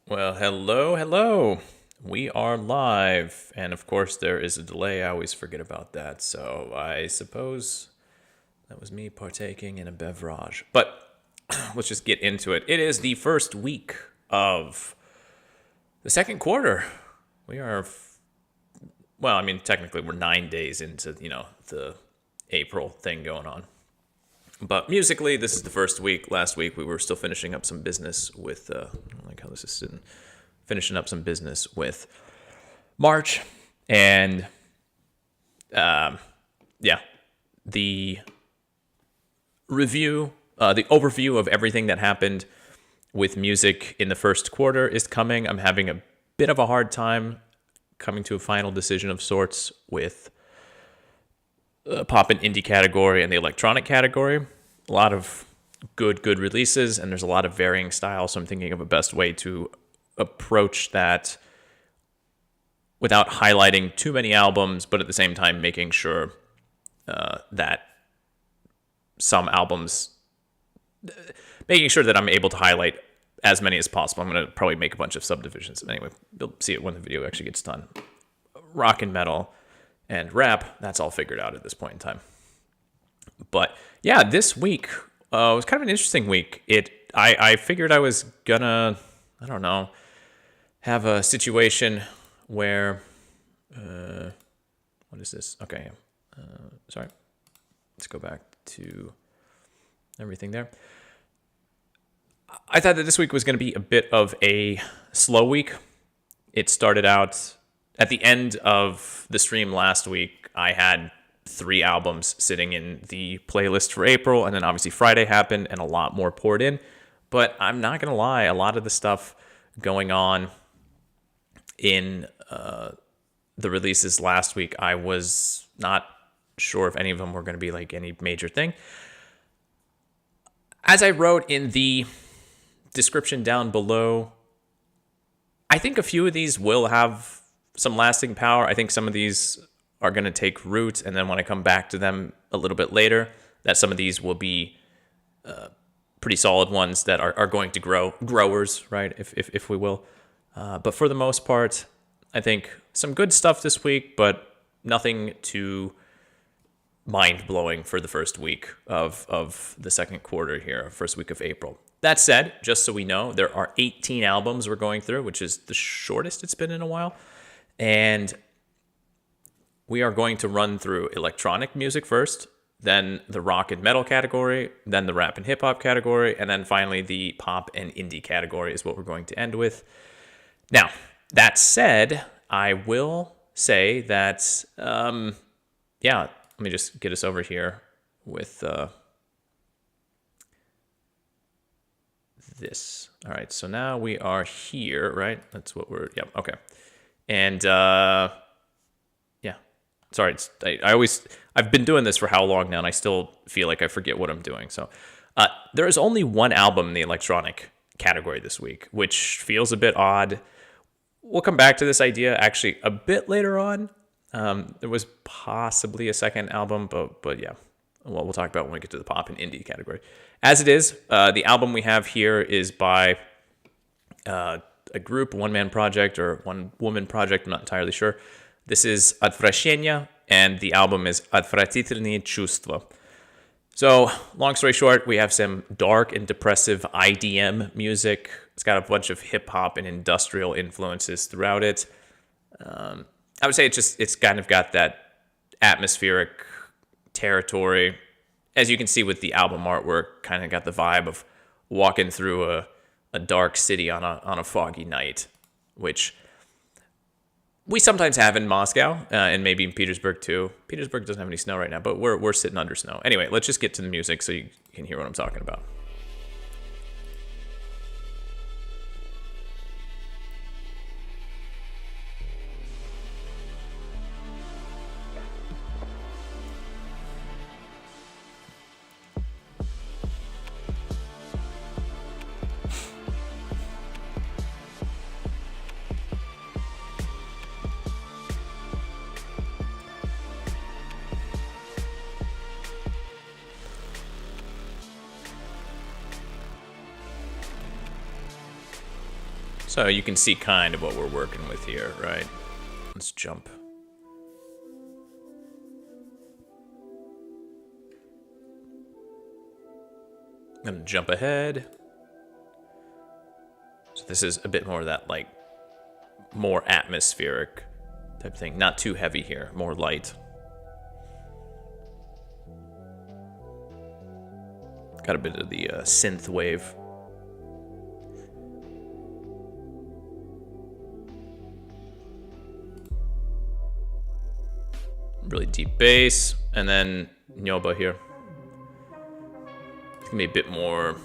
Well, hello. We are live. And of course, there is a delay. I always forget about that. So I suppose that was me partaking in a beverage. But let's just get into it. It is the first week of the second quarter. We are, technically we're 9 days into, the April thing going on. But musically, this is the first week. Last week, we were still finishing up some business with, I don't like how this is sitting, finishing up some business with March. And, the review, the overview of everything that happened with music in the first quarter is coming. I'm having a bit of a hard time coming to a final decision of sorts with pop and indie category and the electronic category. A lot of good releases, and there's a lot of varying styles, so I'm thinking of a best way to approach that without highlighting too many albums, but at the same time making sure that some albums, making sure that I'm able to highlight as many as possible. I'm going to probably make a bunch of subdivisions. Anyway, you'll see it when the video actually gets done. Rock and metal and rap, that's all figured out at this point in time. But yeah, this week was kind of an interesting week. I figured I was gonna, have a situation where, what is this? Okay, sorry. Let's go back to everything there. I thought that this week was going to be a bit of a slow week. It started out at the end of the stream last week. I had 3 albums sitting in the playlist for April, and then obviously Friday happened and a lot more poured in. But I'm not going to lie, a lot of the stuff going on in the releases last week, I was not sure if any of them were going to be like any major thing. As I wrote in the description down below, I think a few of these will have some lasting power. I think some of these are going to take root, and then when I come back to them a little bit later, that some of these will be pretty solid ones that are going to growers, right, if we will. But for the most part, I think some good stuff this week, but nothing too mind-blowing for the first week of the second quarter here, first week of April. That said, just so we know, there are 18 albums we're going through, which is the shortest it's been in a while. And we are going to run through electronic music first, then the rock and metal category, then the rap and hip hop category, and then finally the pop and indie category is what we're going to end with. Now, that said, I will say that, let me just get us over here with this. All right, so now we are here, right? That's what we're, okay. And, sorry, I've been doing this for how long now, and I still feel like I forget what I'm doing. So there is only one album in the electronic category this week, which feels a bit odd. We'll come back to this idea actually a bit later on. There was possibly a second album, but yeah, we'll talk about when we get to the pop and indie category. As it is, the album we have here is by a group, one-man project or one-woman project, I'm not entirely sure. This is Отвращение, and the album is Отвратительные, чувства. So, long story short, we have some dark and depressive IDM music. It's got a bunch of hip-hop and industrial influences throughout it. I would say it's kind of got that atmospheric territory. As you can see with the album artwork, kind of got the vibe of walking through a dark city on a foggy night, which we sometimes have in Moscow, and maybe in Petersburg too. Petersburg doesn't have any snow right now, but we're sitting under snow. Anyway, let's just get to the music so you can hear what I'm talking about. So you can see kind of what we're working with here, right? Let's jump. I'm gonna jump ahead. So this is a bit more of that, like, more atmospheric type thing. Not too heavy here, more light. Got a bit of the synth wave. Really deep bass, and then nyoba here. It's gonna be a bit more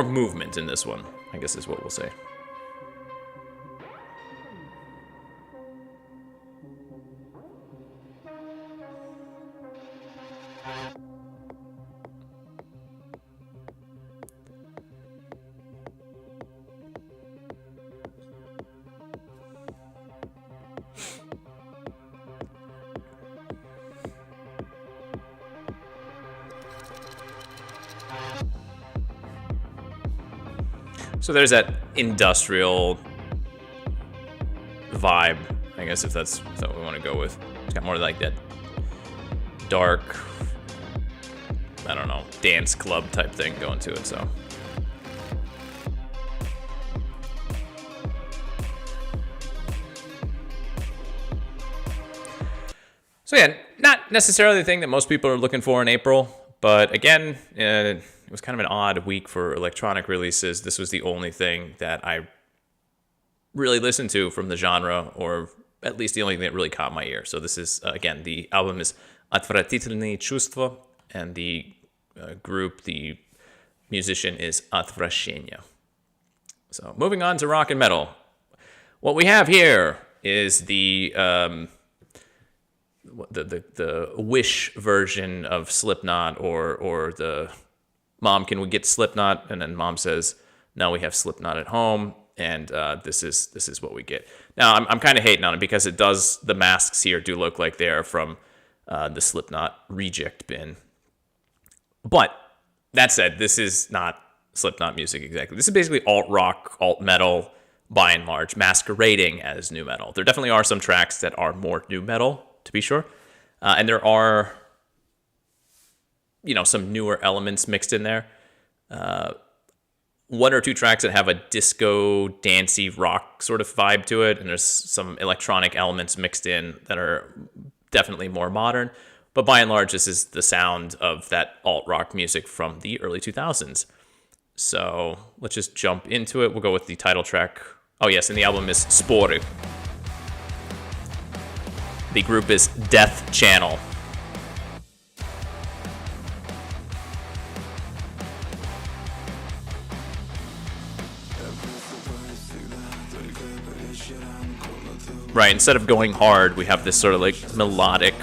movement in this one, I guess is what we'll say. So there's that industrial vibe, I guess, if that's what we want to go with. It's got more like that dark, I don't know, dance club type thing going to it, so. So yeah, not necessarily the thing that most people are looking for in April, but again, it was kind of an odd week for electronic releases. This was the only thing that I really listened to from the genre, or at least the only thing that really caught my ear. So this is, again, the album is Отвратительные, чувства, and the group, the musician is Отвращение. So moving on to rock and metal. What we have here is the Wish version of Slipknot, or the Mom, can we get Slipknot? And then Mom says, no, we have Slipknot at home, and this is what we get. Now, I'm kind of hating on it because it does, the masks here do look like they are from the Slipknot reject bin. But that said, this is not Slipknot music exactly. This is basically alt-rock, alt-metal, by and large, masquerading as new metal. There definitely are some tracks that are more new metal, to be sure. And there are, some newer elements mixed in there. One or two tracks that have a disco, dancey rock sort of vibe to it, and there's some electronic elements mixed in that are definitely more modern. But by and large, this is the sound of that alt-rock music from the early 2000s. So let's just jump into it. We'll go with the title track. Oh yes, and the album is Spory. The group is DEATHCHANNEL. Right, instead of going hard, we have this sort of like melodic.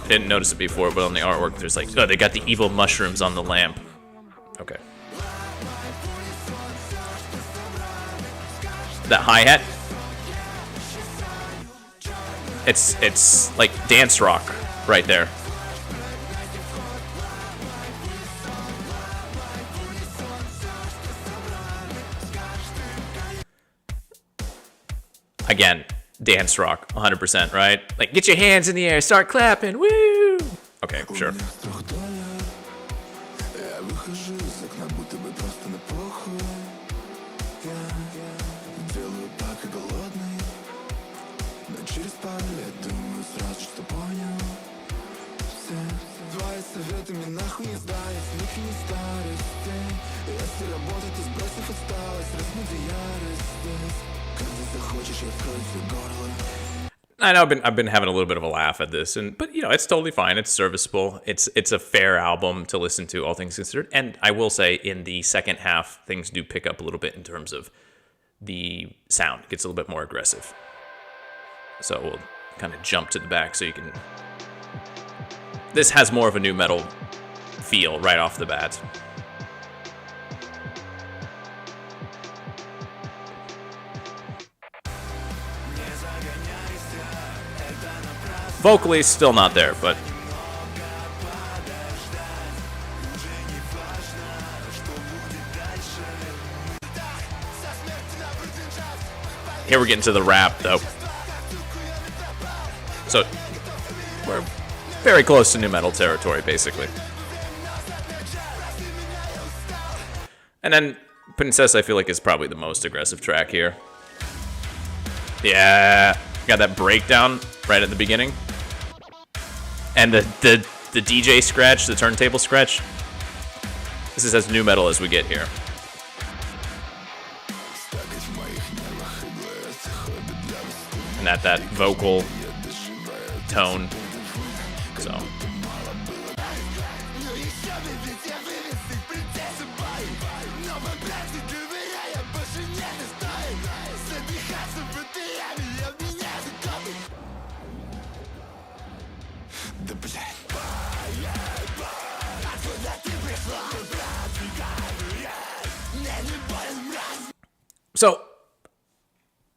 Didn't notice it before, but on the artwork, there's like, oh, they got the evil mushrooms on the lamp. Okay. That hi-hat. It's like dance rock right there. Again, dance rock, 100%, right? Like, get your hands in the air, start clapping, woo! Okay, sure. I know I've been having a little bit of a laugh at this, but it's totally fine. It's serviceable. It's a fair album to listen to, all things considered. And I will say, in the second half, things do pick up a little bit in terms of the sound. It gets a little bit more aggressive. So we'll kind of jump to the back so you can. This has more of a new metal feel right off the bat. Vocally, still not there, but here we're getting to the rap, though. So we're very close to nu metal territory, basically. And then Princess, I feel like, is probably the most aggressive track here. Yeah, got that breakdown right at the beginning. And the DJ scratch, the turntable scratch. This is as nu metal as we get here. And that vocal tone. So. So,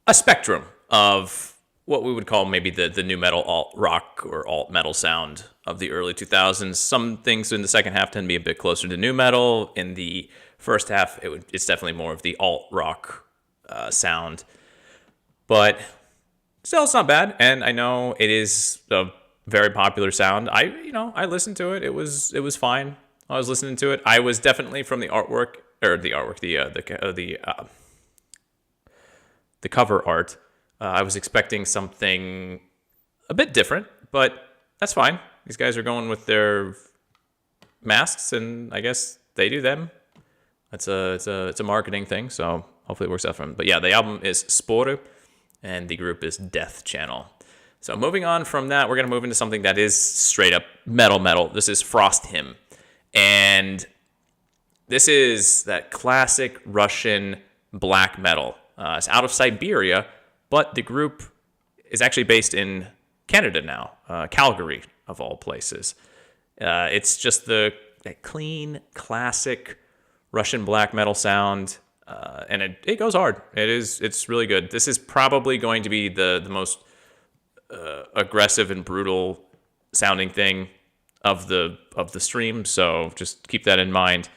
a spectrum of what we would call maybe the nu metal alt rock or alt metal sound of the early 2000s. Some things in the second half tend to be a bit closer to nu metal. In the first half, it's definitely more of the alt rock sound. But still, it's not bad, and I know it is a very popular sound. I listened to it. It was fine. I was listening to it. I was definitely from the cover art. I was expecting something a bit different, but that's fine. These guys are going with their masks, and I guess they do them. It's a marketing thing, so hopefully it works out for them. But yeah, the album is Spory, and the group is DEATHCHANNEL. So moving on from that, we're gonna move into something that is straight up metal. This is Frosthymn, and this is that classic Russian black metal. It's out of Siberia, but the group is actually based in Canada now, Calgary of all places. It's just that clean, classic Russian black metal sound, and it goes hard. It's really good. This is probably going to be the most aggressive and brutal sounding thing of the stream, so just keep that in mind.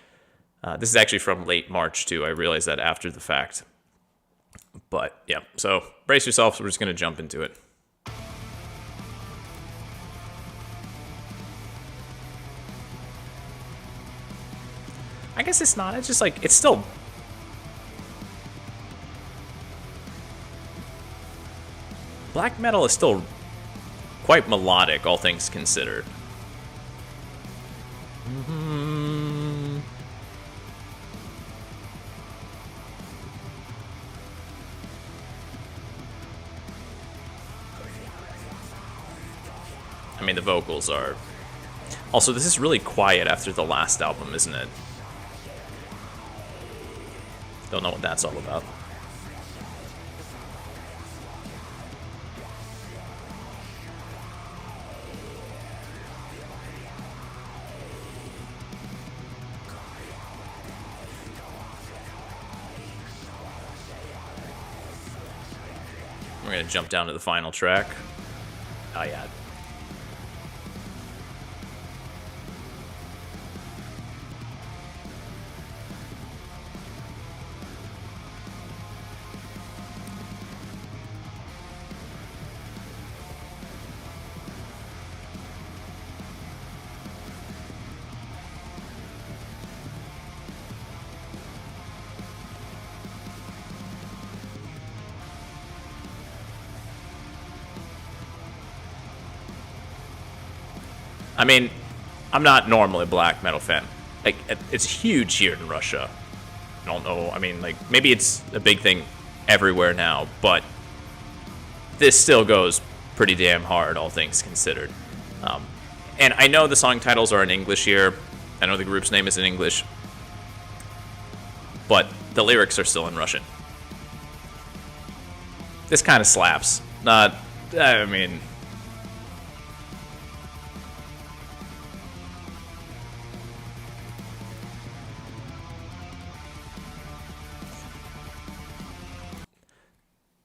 This is actually from late March too. I realized that after the fact. But yeah, so brace yourselves. We're just going to jump into it. I guess it's not. It's just like, it's still... Black metal is still quite melodic, all things considered. I mean, the vocals are... Also, this is really quiet after the last album, isn't it? Don't know what that's all about. We're gonna jump down to the final track. Oh yeah. I mean, I'm not normally a black metal fan. Like, it's huge here in Russia. I don't know. I mean, like, maybe it's a big thing everywhere now, but this still goes pretty damn hard, all things considered. And I know the song titles are in English here. I know the group's name is in English, but the lyrics are still in Russian. This kind of slaps. I mean...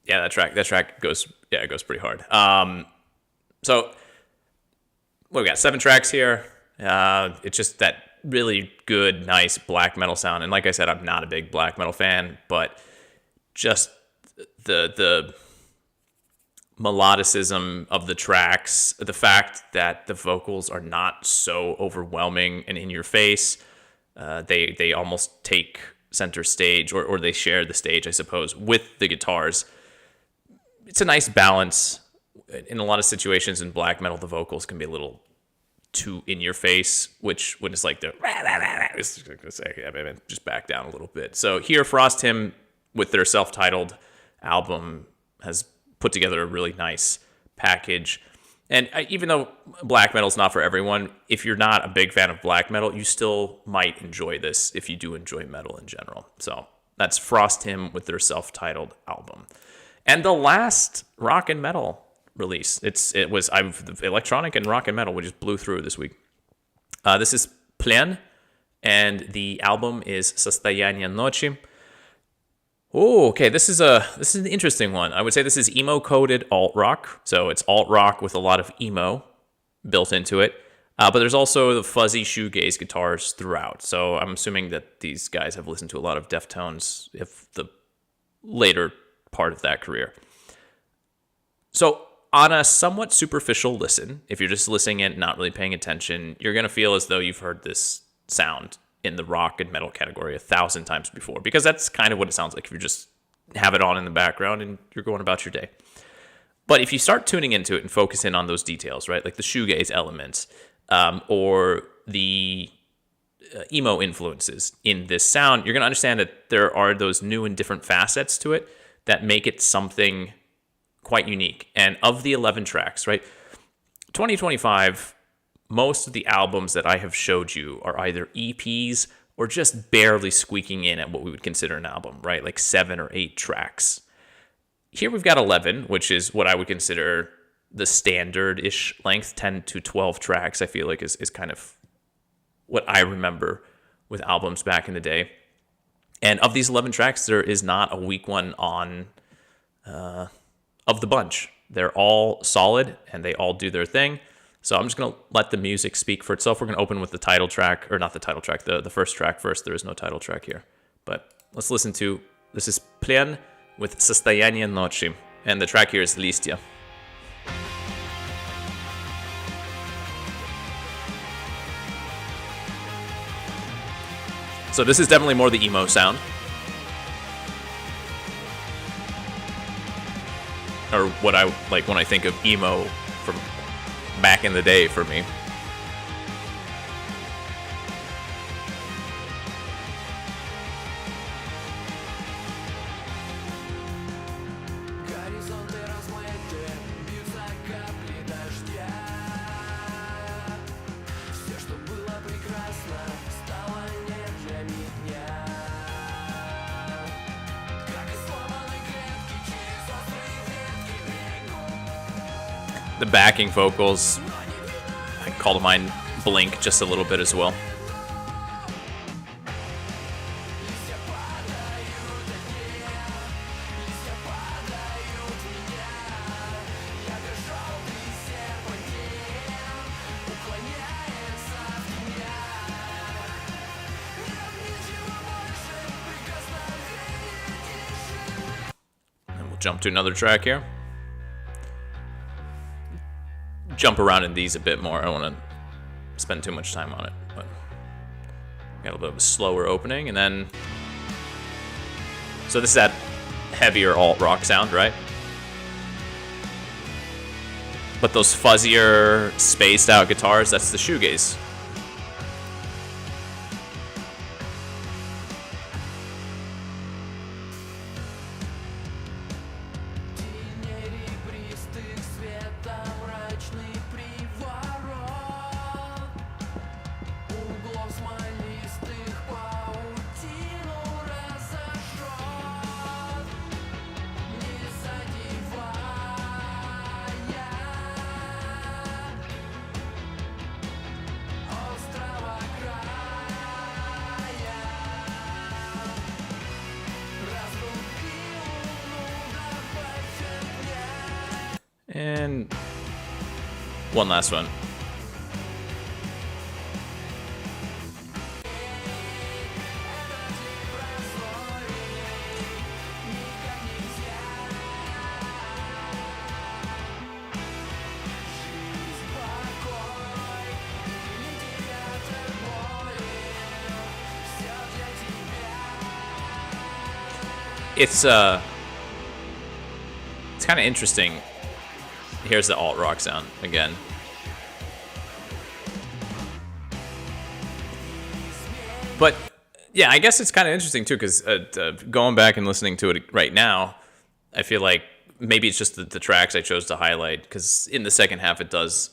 Yeah, that track goes pretty hard. So we got 7 tracks here. It's just that really good, nice black metal sound. And like I said, I'm not a big black metal fan, but just the melodicism of the tracks, the fact that the vocals are not so overwhelming and in your face, they almost take center stage, or they share the stage, I suppose, with the guitars. It's a nice balance. In a lot of situations in black metal, the vocals can be a little too in your face, which when it's like the just back down a little bit. So here, Frosthymn, with their self-titled album, has put together a really nice package. And even though black metal is not for everyone, if you're not a big fan of black metal, you still might enjoy this if you do enjoy metal in general. So that's Frosthymn with their self-titled album. And the last rock and metal release, it was electronic and rock and metal. We just blew through this week. This is PLEN, and the album is Состояние, ночи. Oh, okay. This is an interesting one. I would say this is emo-coded alt-rock. So it's alt-rock with a lot of emo built into it. But there's also the fuzzy shoegaze guitars throughout. So I'm assuming that these guys have listened to a lot of Deftones, if the later part of that career. So on a somewhat superficial listen, if you're just listening and not really paying attention, you're going to feel as though you've heard this sound in the rock and metal category 1,000 times before, because that's kind of what it sounds like if you just have it on in the background and you're going about your day. But if you start tuning into it and focus in on those details, right, like the shoegaze elements or the emo influences in this sound, you're going to understand that there are those new and different facets to it that make it something quite unique. And of the 11 tracks, right, 2025, most of the albums that I have showed you are either EPs or just barely squeaking in at what we would consider an album, right? Like 7 or 8 tracks. Here we've got 11, which is what I would consider the standard-ish length. 10 to 12 tracks, I feel like, is kind of what I remember with albums back in the day. And of these 11 tracks, there is not a weak one on of the bunch. They're all solid, and they all do their thing. So I'm just going to let the music speak for itself. We're going to open with the title track, or not the title track, the first track first. There is no title track here. But let's listen to, this is PLEN with Состояние, ночи. And the track here is Листья. So this is definitely more the emo sound. Or what I like when I think of emo from back in the day for me. The backing vocals, I call to mind Blink just a little bit as well. And we'll jump to another track here. Jump around in these a bit more. I don't want to spend too much time on it, but got a little bit of a slower opening, and then so this is that heavier alt rock sound, right? But those fuzzier, spaced out guitars, that's the shoegaze. And one last one. it's kind of interesting. Here's the alt rock sound again. But yeah, I guess it's kind of interesting too, because going back and listening to it right now, I feel like maybe it's just the tracks I chose to highlight, because in the second half it does,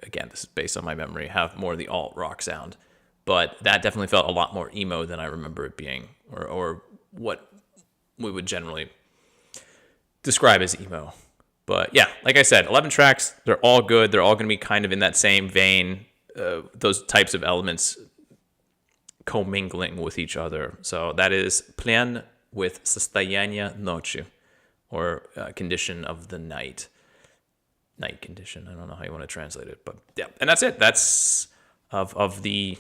again, this is based on my memory, have more of the alt rock sound. But that definitely felt a lot more emo than I remember it being, or what we would generally describe as emo. But yeah, like I said, 11 tracks, they're all good. They're all going to be kind of in that same vein, those types of elements commingling with each other. So that is PLEN with Состояние ночи, or condition of the night. Night condition. I don't know how you want to translate it, but yeah. And that's it. That's of the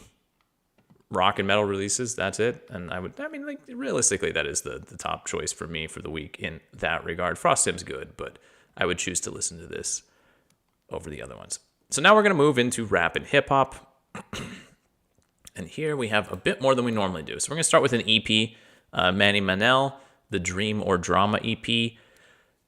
rock and metal releases. That's it. And like realistically, that is the top choice for me for the week in that regard. Frosthymn's good, but I would choose to listen to this over the other ones. So now we're going to move into rap and hip hop. And here we have a bit more than we normally do. So we're going to start with an EP, Manny Manel, the Dream or Drama EP.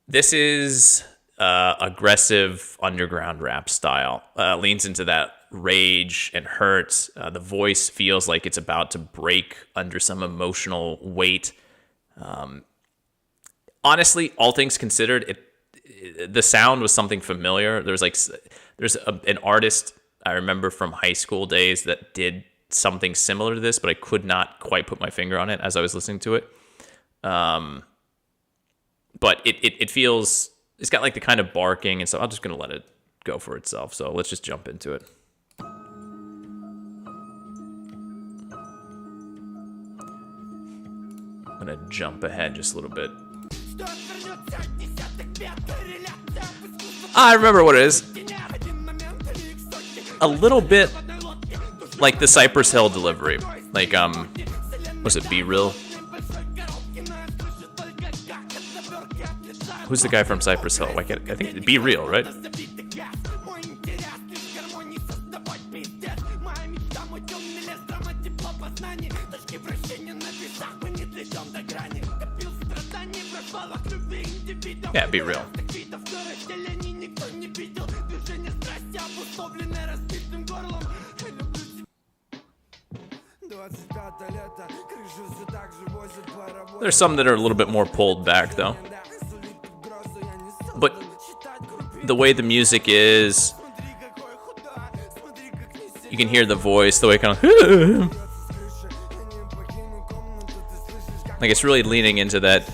This is aggressive underground rap style. Leans into that rage and hurt. The voice feels like it's about to break under some emotional weight. Honestly, all things considered, the sound was something familiar. There's an artist I remember from high school days that did something similar to this, but I could not quite put my finger on it as I was listening to it. But it feels, it's got like the kind of barking and stuff. I'm just going to let it go for itself. So let's just jump into it. I'm going to jump ahead just a little bit. I remember what it is. A little bit like the Cypress Hill delivery. Like, was it Be Real? Who's the guy from Cypress Hill? I think Be Real, right? Yeah, Be Real. There's some that are a little bit more pulled back, though. But the way the music is, you can hear the voice, the way it kind of... like, it's really leaning into that...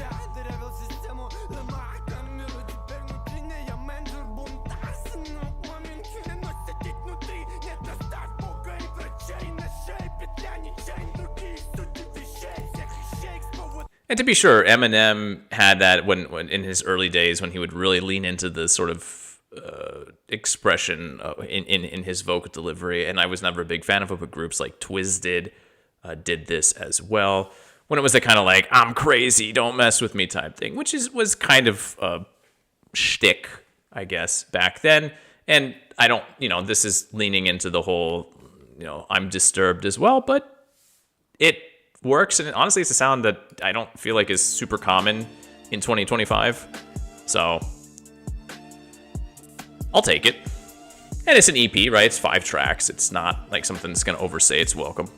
And to be sure, Eminem had that when in his early days, when he would really lean into the sort of expression in his vocal delivery. And I was never a big fan of it, but groups like Twisted did this as well. When it was the kind of like, I'm crazy, don't mess with me type thing, which was kind of a shtick, I guess, back then. And I don't, this is leaning into the whole, I'm disturbed as well, but it works, and honestly, it's a sound that I don't feel like is super common in 2025. So I'll take it. And it's an EP, right? It's 5 tracks. It's not like something that's gonna overstay its welcome.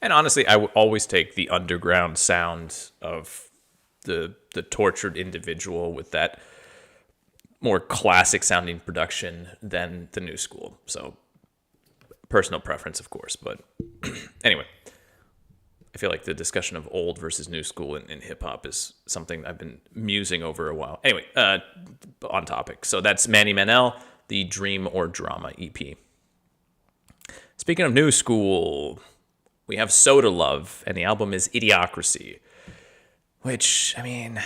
And honestly, I would always take the underground sound of the tortured individual with that more classic sounding production than the new school. So personal preference, of course. But anyway, I feel like the discussion of old versus new school in hip hop is something I've been musing over a while. Anyway, on topic. So that's Manny Manel, the Dream or Drama EP. Speaking of new school, we have Soda Love, and the album is Idiocracy. Which, I mean,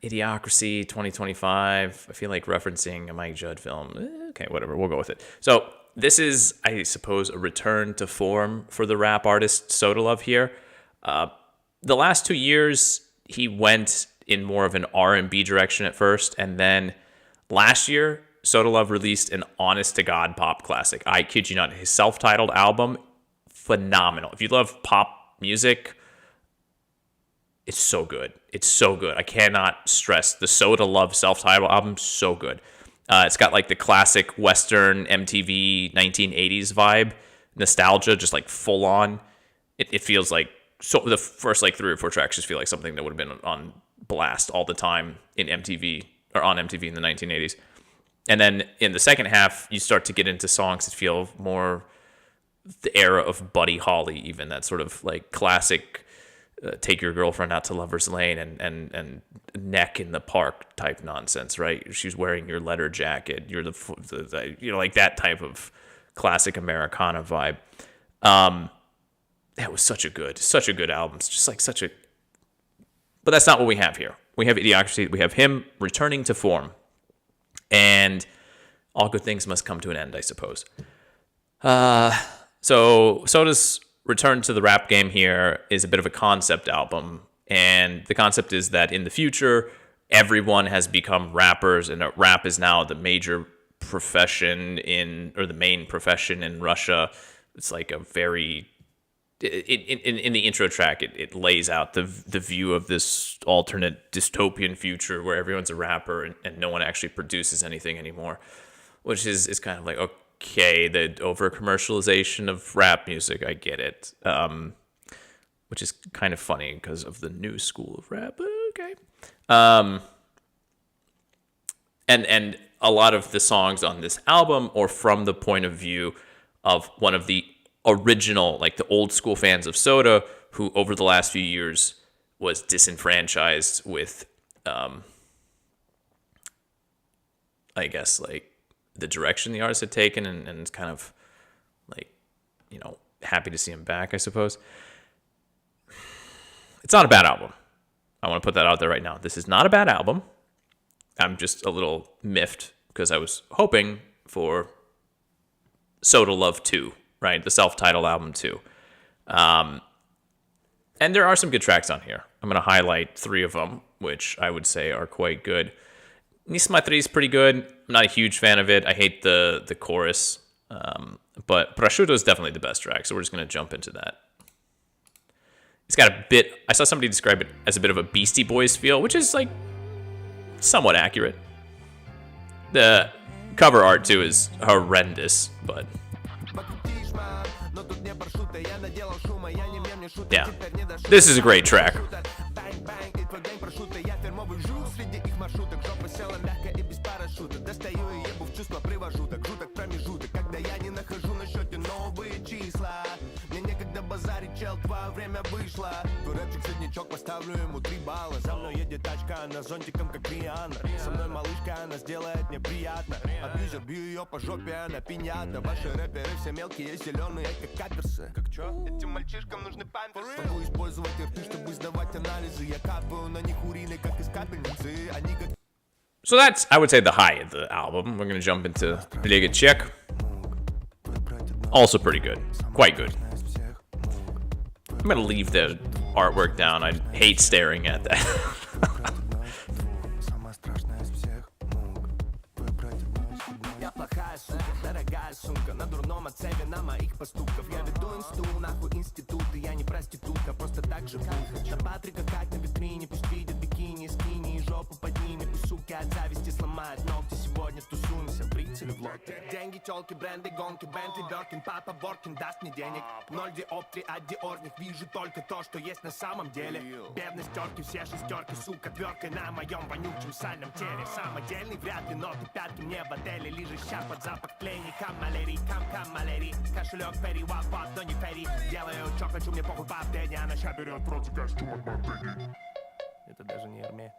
Idiocracy 2025, I feel like referencing a Mike Judge film. Okay, whatever, we'll go with it. So this is, I suppose, a return to form for the rap artist Soda Love here. The last 2 years, he went in more of an R&B direction at first, and then last year, Soda Love released an honest-to-God pop classic. I kid you not, his self-titled album, phenomenal. If you love pop music, it's so good. It's so good. I cannot stress the Soda Love self-titled album, so good. It's got like the classic Western MTV 1980s vibe, nostalgia, just like full on. It feels like, so the first like 3 or 4 tracks just feel like something that would have been on blast all the time in MTV or on MTV in the 1980s. And then in the second half, you start to get into songs that feel more the era of Buddy Holly, even that sort of like classic take your girlfriend out to Lover's Lane and neck in the park type nonsense, right? She's wearing your leather jacket. You're the you know, like that type of classic Americana vibe. That was such a good album. It's just like such a, but that's not what we have here. We have Idiocracy. We have him returning to form, and all good things must come to an end, I suppose. So Soda's return to the rap game here is a bit of a concept album, and the concept is that in the future, everyone has become rappers, and rap is now the major profession or the main profession in Russia. It's like a very, in the intro track, it lays out the view of this alternate dystopian future where everyone's a rapper and no one actually produces anything anymore, which is kind of like, okay, the over-commercialization of rap music, I get it, which is kind of funny because of the new school of rap, okay. And a lot of the songs on this album are from the point of view of one of the original, like the old school fans of Soda, who over the last few years was disenfranchised with, I guess, like the direction the artist had taken, and it's kind of like, you know, happy to see him back, I suppose. It's not a bad album. I want to put that out there right now. This is not a bad album. I'm just a little miffed because I was hoping for Soda Love 2, right? The self-titled album 2. And there are some good tracks on here. I'm going to highlight 3 of them, which I would say are quite good. Nismatri is pretty good. I'm not a huge fan of it. I hate the chorus. But Prosciutto is definitely the best track, so we're just going to jump into that. It's got a bit, I saw somebody describe it as a bit of a Beastie Boys feel, which is like somewhat accurate. The cover art too is horrendous, but yeah, this is a great track. Поставлю ему 3 балла. За мной едет тачка, она зонтиком как Рианна. Со мной малышка, она сделает мне приятно. Абьюзер, бью ее по жопе, она пинята. Ваши рэперы все мелкие, зеленые, как каперсы. Как чё? Этим мальчишкам нужны памперсы. Могу использовать рты, чтобы сдавать анализы. Я капаю на них урины, как из капельницы. Они как... So that's, I would say, the high of the album. We're going to jump into Bliegacek. Also pretty good. Quite good. I'm going to leave the artwork down. I hate staring at that. Дорогая сумка, на дурном отцепе на моих поступках. Я веду инсту, нахуй институты. Я не проститутка, просто так живу. На Патрика как на витрине, пусть видят бикини, скини и жопу подними. Пусть суки от зависти сломают ногти. Сегодня тусуемся в прицеле в лодке. Деньги, тёлки, бренды, гонки, Бентли, Бёркин. Папа Боркин даст мне денег. 0 диоптри от диорних. Вижу только то, что есть на самом деле. Бедность терки, все шестерки, сука, тверкой на моем вонючем сальном теле. Самодельный вряд ли, но ты пятки мне в отеле. Лежаща под запах тлени, камалери, камалери. Кошелек Ферри, вапап, но не Ферри. Делаю, чё хочу, мне похуй по аптене. Она ща берет против костюм от Мартыни. Это даже не армия.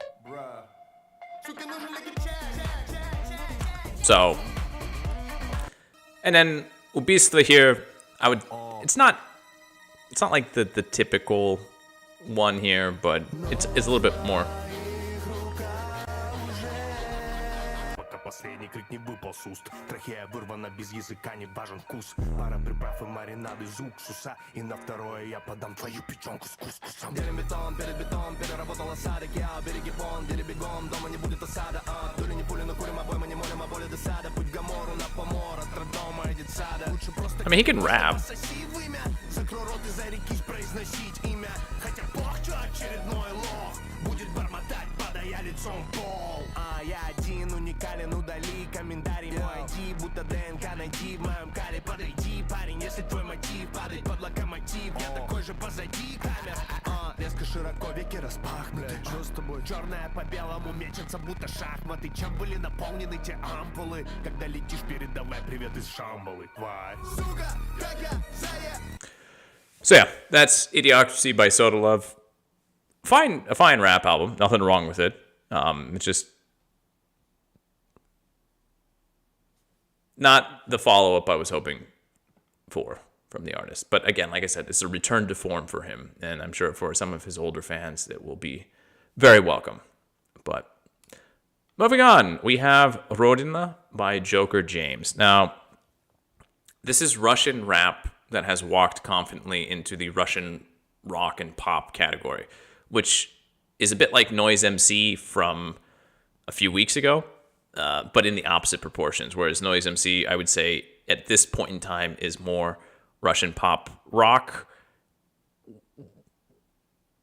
So, And then убийство here, it's not like the typical one here, but it's a little bit more. Последний крик не выпал с уст. Трахея вырвана без языка, не важен вкус. Пара приправ и маринады из уксуса. И на второе я подам твою печенку с кускусом. Делим бетон, перед бетон, переработал осадок. Я береги вон, бери бегом, дома не будет осада. Дули не пули, но курим обойма, не молим, а боли досада. Путь к Гамору на помор, от роддома и детсада. Лучше просто... I mean, he can rap. Закрой рот и зарекись произносить имя. Хотя бог, что очередной лох. Будет бормотать, падая лицом в пол. Я один уникален, удали комментарий. Мой ID, будто ДНК найди в моем каре. Подойди, парень, если твой мотив падать под локомотив. Я такой же позади камер. Резко широко веки распахнуты. Что с тобой? Черное по белому мечется, будто шахматы. Чем были наполнены те ампулы? Когда летишь, передавай привет из Шамбалы. Сука, как я, зая. So yeah, that's Idiocracy by Soda Love. A fine rap album. Nothing wrong with it. It's just not the follow-up I was hoping for from the artist. But again, like I said, it's a return to form for him. And I'm sure for some of his older fans, it will be very welcome. But moving on, we have Rodina by Joker James. Now, this is Russian rap that has walked confidently into the Russian rock and pop category, which is a bit like Noise MC from a few weeks ago, but in the opposite proportions. Whereas Noise MC, I would say, at this point in time, is more Russian pop rock,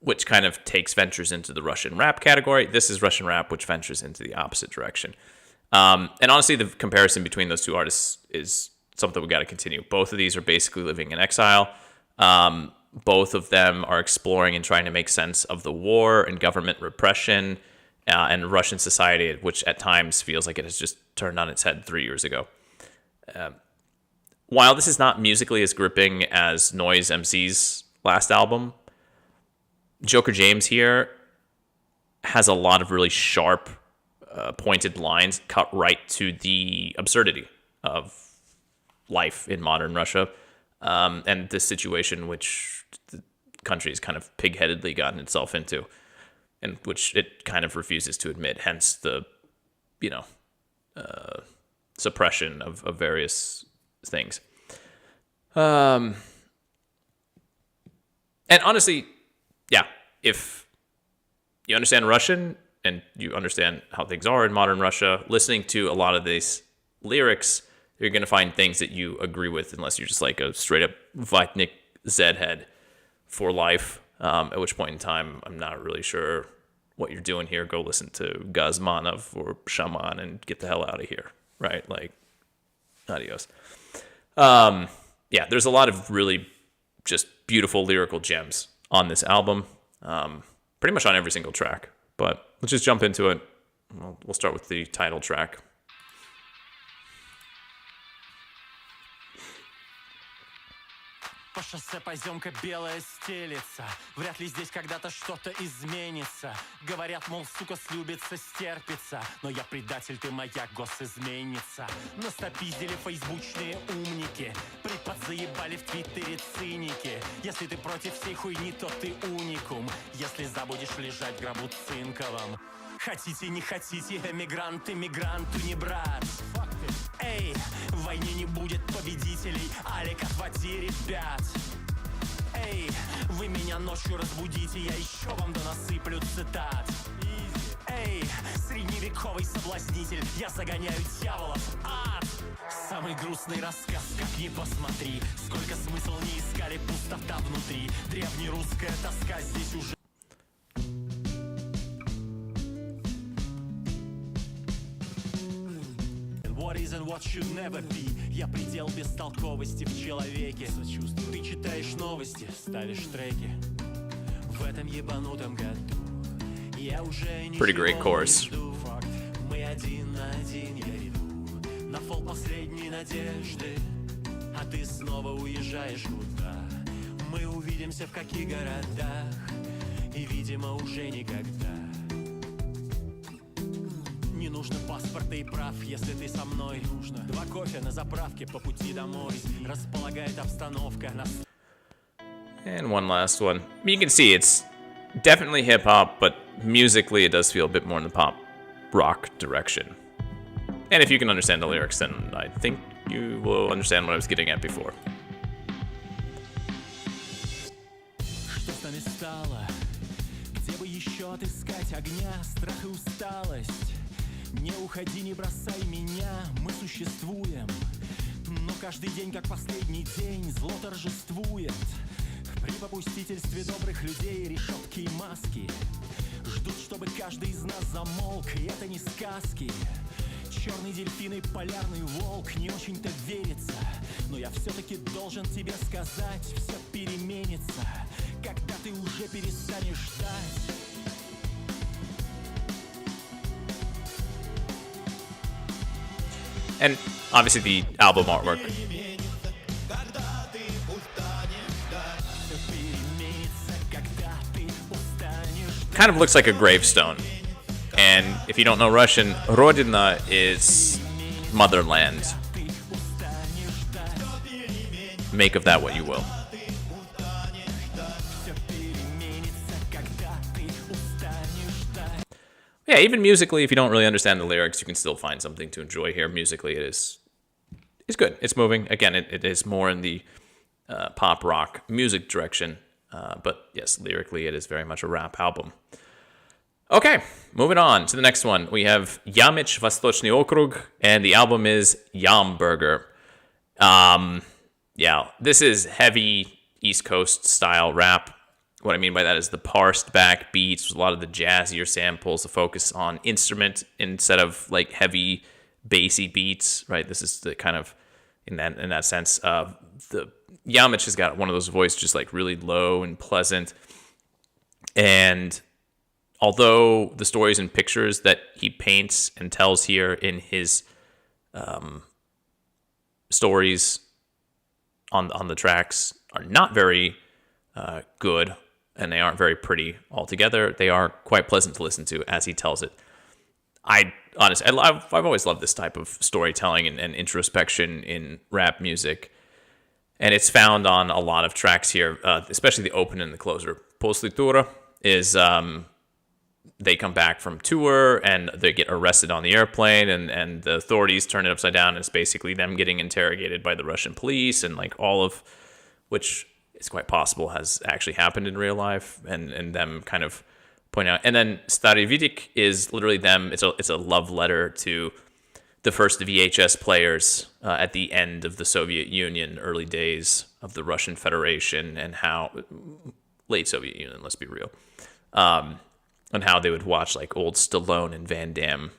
which kind of ventures into the Russian rap category. This is Russian rap, which ventures into the opposite direction. And honestly, the comparison between those two artists is something we got to continue. Both of these are basically living in exile. Both of them are exploring and trying to make sense of the war and government repression and Russian society, which at times feels like it has just turned on its head 3 years ago. While this is not musically as gripping as Noise MC's last album, Joker James here has a lot of really sharp, pointed lines cut right to the absurdity of life in modern Russia and the situation which the country has kind of pig-headedly gotten itself into, and which it kind of refuses to admit, hence the, suppression of various things. And honestly, yeah, if you understand Russian and you understand how things are in modern Russia, listening to a lot of these lyrics, you're going to find things that you agree with, unless you're just like a straight-up Vatnik Z-head for life, at which point in time, I'm not really sure what you're doing here. Go listen to Gazmanov or Shaman and get the hell out of here, right? Like, adios. Yeah, there's a lot of really just beautiful lyrical gems on this album, pretty much on every single track. But let's just jump into it. We'll start with the title track. По шоссе поземка белая стелится. Вряд ли здесь когда-то что-то изменится. Говорят, мол, сука, слюбится, стерпится. Но я предатель, ты моя госизменница. Нас напиздили фейсбучные умники. Припад заебали в твиттере циники. Если ты против всей хуйни, то ты уникум. Если забудешь лежать в гробу цинковом. Хотите, не хотите, эмигрант эмигранту не брат. Эй, в войне не будет победителей. Алик, отводи ребят. Эй, вы меня ночью разбудите, я еще вам донасыплю цитат. Эй, средневековый соблазнитель, я загоняю дьяволов в ад. Самый грустный рассказ, как ни посмотри. Сколько смысл не искали, пустота внутри. Древнерусская тоска здесь уже. What is and what should never be. Я предел бестолковости в человеке. Сочувствую. Ты читаешь новости, ставишь треки. В этом ебанутом году я уже ничего Pretty great chorus. не жду. Мы один на один, я иду на фол последней надежды. А ты снова уезжаешь куда? Мы увидимся в каких городах? И, видимо, уже никогда. Не нужно нужно паспорта и прав, если ты со мной. Нужно 2 кофе на заправке по пути домой. Располагает обстановка на... And one last one. You can see it's definitely hip-hop, but musically it does feel a bit more in the pop rock direction. And if you can understand the lyrics, then I think you will understand what I was getting at before. Что с нами стало? Где бы еще отыскать огня, страх и усталость? Не уходи, не бросай меня, мы существуем. Но каждый день, как последний день, зло торжествует. При попустительстве добрых людей решетки и маски ждут, чтобы каждый из нас замолк, и это не сказки. Черный дельфин и полярный волк, не очень-то верится, но я все-таки должен тебе сказать, все переменится, когда ты уже перестанешь ждать. And obviously the album artwork. Kind of looks like a gravestone. And if you don't know Russian, Rodina is motherland. Make of that what you will. Yeah, even musically, if you don't really understand the lyrics, you can still find something to enjoy here. Musically, it's good. It's moving. Again, it is more in the pop rock music direction. But yes, lyrically, it is very much a rap album. Okay, moving on to the next one. We have Ямыч, Восточный Округ, and the album is YAMBURGER. Yeah, this is heavy East Coast style rap. What I mean by that is the parsed back beats, a lot of the jazzier samples, the focus on instrument instead of like heavy bassy beats, right? This is the kind of in that sense. The Ямыч has got one of those voices just like really low and pleasant, and although the stories and pictures that he paints and tells here in his stories on the tracks are not very good, and they aren't very pretty altogether, they are quite pleasant to listen to as he tells it. I've always loved this type of storytelling and introspection in rap music, and it's found on a lot of tracks here, especially the open and the closer. После тура is they come back from tour and they get arrested on the airplane, and the authorities turn it upside down. And it's basically them getting interrogated by the Russian police, and like all of which is quite possible has actually happened in real life, and them kind of point out. And then Starý Vidik is literally them. It's a love letter to the first VHS players at the end of the Soviet Union, early days of the Russian Federation, and how late Soviet Union, let's be real. And how they would watch like old Stallone and Van Damme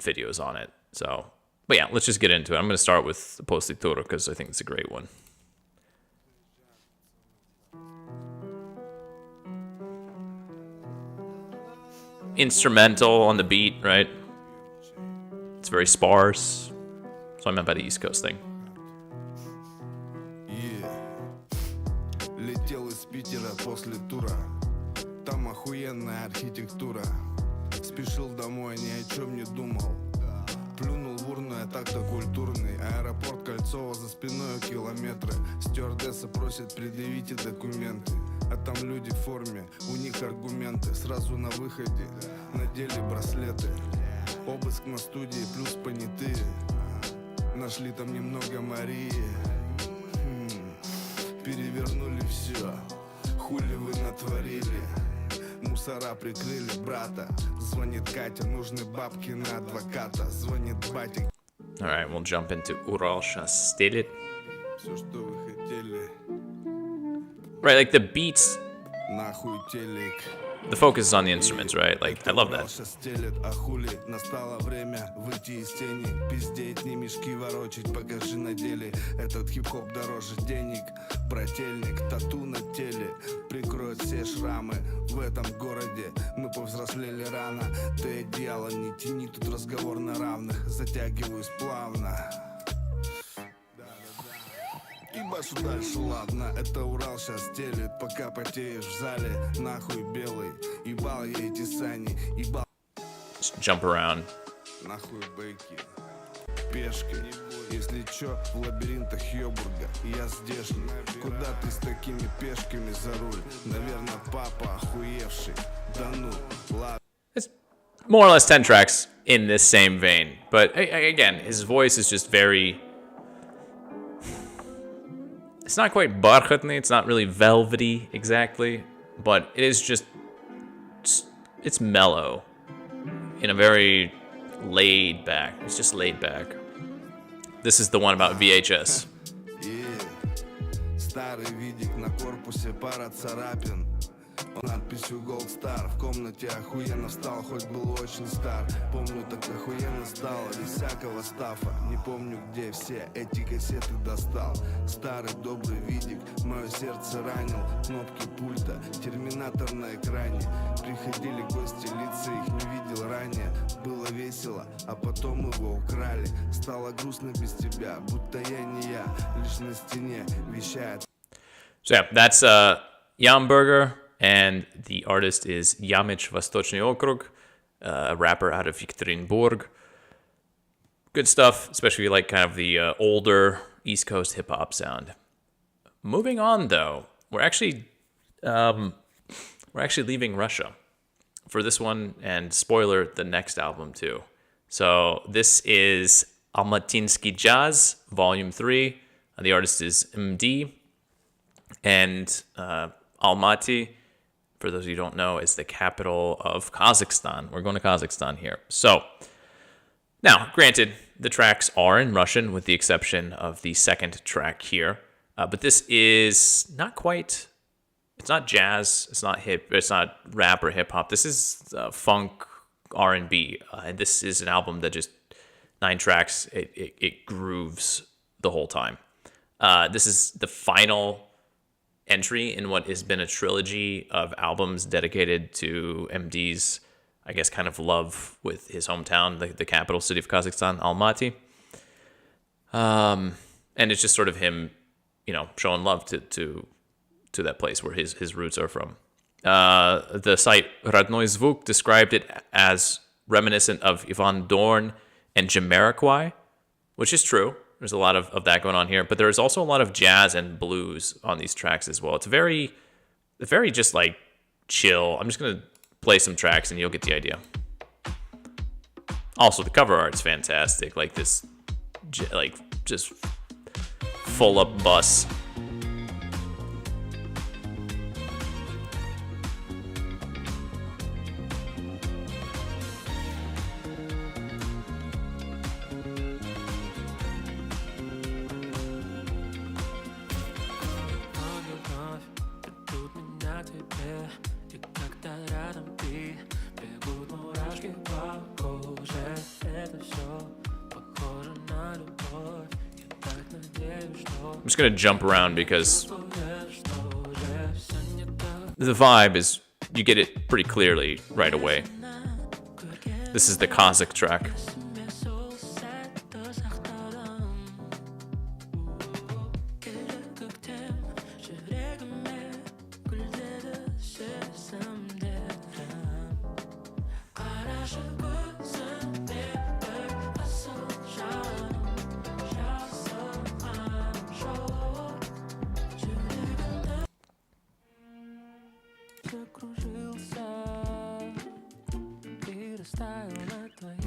videos on it. So, but yeah, let's just get into it. I'm going to start with После тура because I think it's a great one. Instrumental on the beat, right? It's very sparse. So I meant by the East Coast thing. Летел из Питера после тура. Там охуенная архитектура. Спешил домой, ни о чем не думал. Плюнул в урну, я так-то культурный. Аэропорт Кольцово, за спиной километры. Стюардесса просит, предъявите документы. А там люди в форме, у них аргументы. Сразу на выходе надели браслеты. Обыск на студии, плюс понятые. Нашли там немного Марии. Перевернули все. Хули вы натворили? Мусора прикрыли брата. Звонит Катя, нужны бабки на адвоката. Звонит батя. Alright, we'll jump into Ural сейчас стелит. Все, что вы хотели. Right, like the beats, Нахуй телек. the focus is on the instruments, right? Like, I love that. А хули, настало время выйти из тени. Пиздеть, не мешки ворочать, покажи на деле. Этот хип-хоп дороже денег. Брательник, тату на теле прикроет все шрамы в этом городе. Мы повзрослели рано. Ты одеяло не тяни, тут разговор на равных. Затягиваюсь плавно. Ебашу дальше, ладно, это Урал сейчас стелит. Пока потеешь в зале, нахуй белый. Ебал я эти сани, ебал. jump around. Нахуй байки. Пешкой, если чё, в лабиринтах Йобурга. Я здешний, куда ты с такими пешками за руль? Наверное, папа охуевший. Да ну, ладно. It's more or less 10 tracks in this same vein. But again, his voice is just very... It's not quite barkhatny, it's not really velvety exactly, but it is just... It's mellow in a very laid back. It's just laid back. This is the one about VHS. Старый видик на корпусе, пара царапин. Надписью Gold Star. В комнате охуенно встал, хоть был очень стар. Помню, так охуенно стало, без всякого стафа. Не помню, где все эти кассеты достал. Старый добрый видик, мое сердце ранил. Кнопки пульта, терминатор на экране. Приходили гости, лица их не видел ранее. Было весело, а потом его украли. Стало грустно без тебя, будто я не я. Лишь на стене вещает. So yeah, that's YAMBURGER. And the artist is Ямыч, Восточный Округ, a rapper out of Yekaterinburg. Good stuff, especially if you like kind of the older East Coast hip hop sound. Moving on, though, we're actually leaving Russia for this one, and spoiler, the next album too. So this is Алматинский Jazz, Volume 3. The artist is MD, and Almaty, for those of you who don't know, is the capital of Kazakhstan. We're going to Kazakhstan here. So, now, granted, the tracks are in Russian, with the exception of the second track here. But this is not quite... It's not jazz. It's not hip. It's not rap or hip-hop. This is funk, R&B. And this is an album that just... 9 tracks. It grooves the whole time. This is the final entry in what has been a trilogy of albums dedicated to MD's, I guess, kind of love with his hometown, the capital city of Kazakhstan, Almaty. And it's just sort of him, you know, showing love to that place where his roots are from. The site Родной Звук described it as reminiscent of Ivan Dorn and Jamiroquai, which is true. There's a lot of that going on here, but there's also a lot of jazz and blues on these tracks as well. It's very just like chill. I'm just gonna play some tracks and you'll get the idea. Also, the cover art's fantastic. Like this, like just full up bus. I'm just gonna jump around because the vibe is, you get it pretty clearly right away. This is the Kazakh track.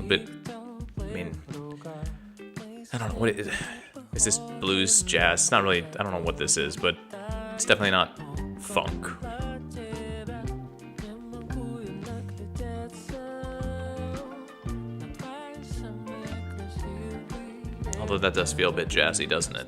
But I mean, I don't know what it is. Is this blues, jazz? It's not really. I don't know what this is, but it's definitely not funk. Although that does feel a bit jazzy, doesn't it?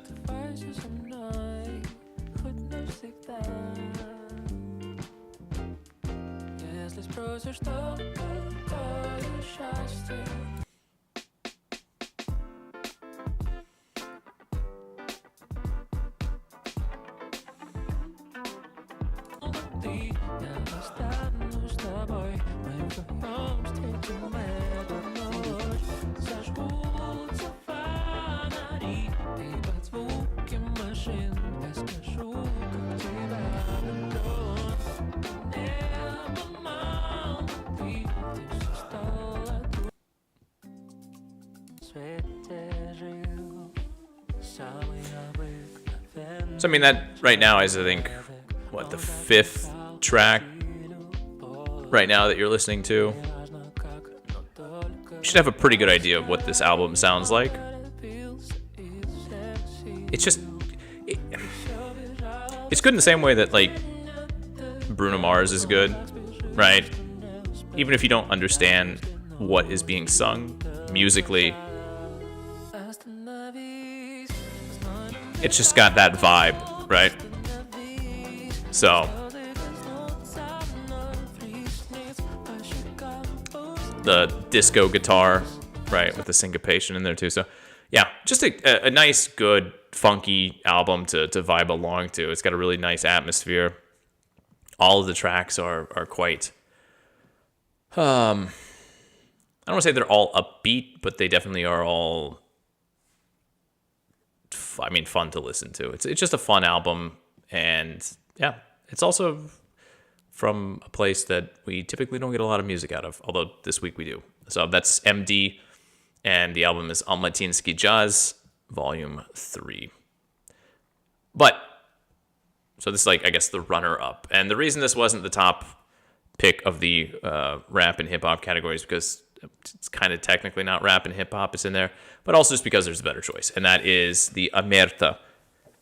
So I mean, that right now is, I think, what, the 5th track right now that you're listening to. You should have a pretty good idea of what this album sounds like. It's just, it's good in the same way that, like, Bruno Mars is good, right? Even if you don't understand what is being sung musically, it's just got that vibe, right? So the disco guitar, right, with the syncopation in there too. So yeah, just a nice, good, funky album to vibe along to. It's got a really nice atmosphere. All of the tracks are quite, I don't want to say they're all upbeat, but they definitely are all, I mean, fun to listen to. It's just a fun album, and yeah, it's also from a place that we typically don't get a lot of music out of, although this week we do. So that's MD, and the album is Алматинский Jazz, Volume 3. But, so this is, like, I guess, the runner-up. And the reason this wasn't the top pick of the rap and hip-hop categories, because it's kind of technically not rap and hip-hop, it's in there, but also just because there's a better choice, and that is the Omertà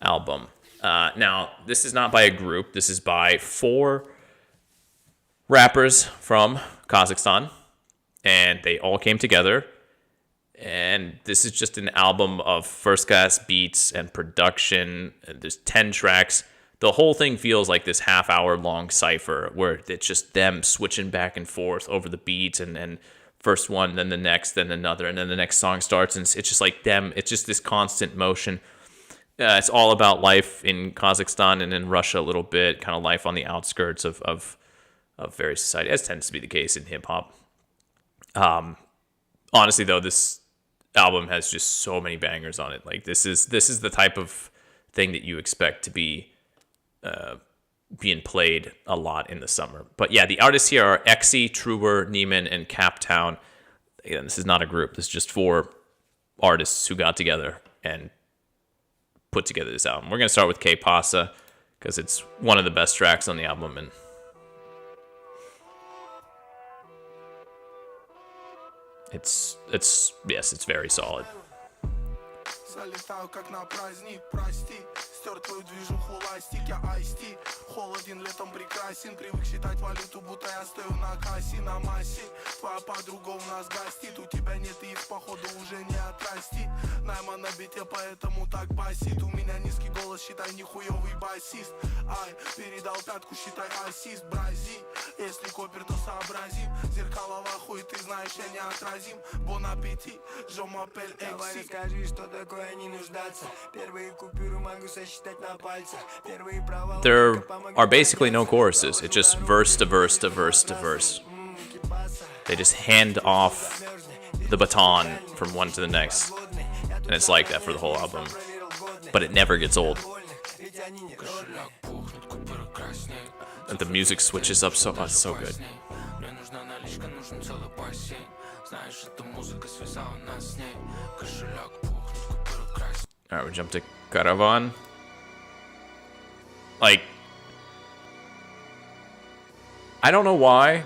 album. Now, this is not by a group. This is by 4 rappers from Kazakhstan, and they all came together, and this is just an album of first-class beats and production. There's 10 tracks. The whole thing feels like this half-hour-long cipher where it's just them switching back and forth over the beats, and first one, then the next, then another, and then the next song starts, and it's just like them. It's just this constant motion. It's all about life in Kazakhstan and in Russia a little bit, kind of life on the outskirts of various society, as tends to be the case in hip-hop. Honestly, though, this album has just so many bangers on it. Like, this is the type of thing that you expect to be being played a lot in the summer. But yeah, the artists here are Exi, Truwer, Niman, and CAPTOWN. Again, this is not a group. This is just 4 artists who got together and put together this album. We're going to start with K Pasa because it's one of the best tracks on the album, and it's very solid. Залетаю как на праздник, прости. Стер твою движуху ластик, я айсти. Холоден, летом прекрасен. Привык считать валюту, будто я стою на кассе, на массе. Твоя подруга у нас гостит. У тебя нет их, походу, уже не отрастит. Найма на бите, поэтому так басит. У меня низкий голос, считай, нихуёвый басист. Ай, передал пятку, считай, ассист. Брази, если копер, то сообразим. Зеркало в ахуе, ты знаешь, я неотразим. Бон аппетит, je m'appelle Экси. Давай расскажи, что такое не нуждаться. Первые купюры могу сосчитать на пальцах. Первые провалы. There are basically no choruses. It's just verse to verse to verse to verse. They just hand off the baton from one to the next. And it's like that for the whole album. But it never gets old. And the music switches up so much, so good. Alright, we jump to Caravan. Like, I don't know why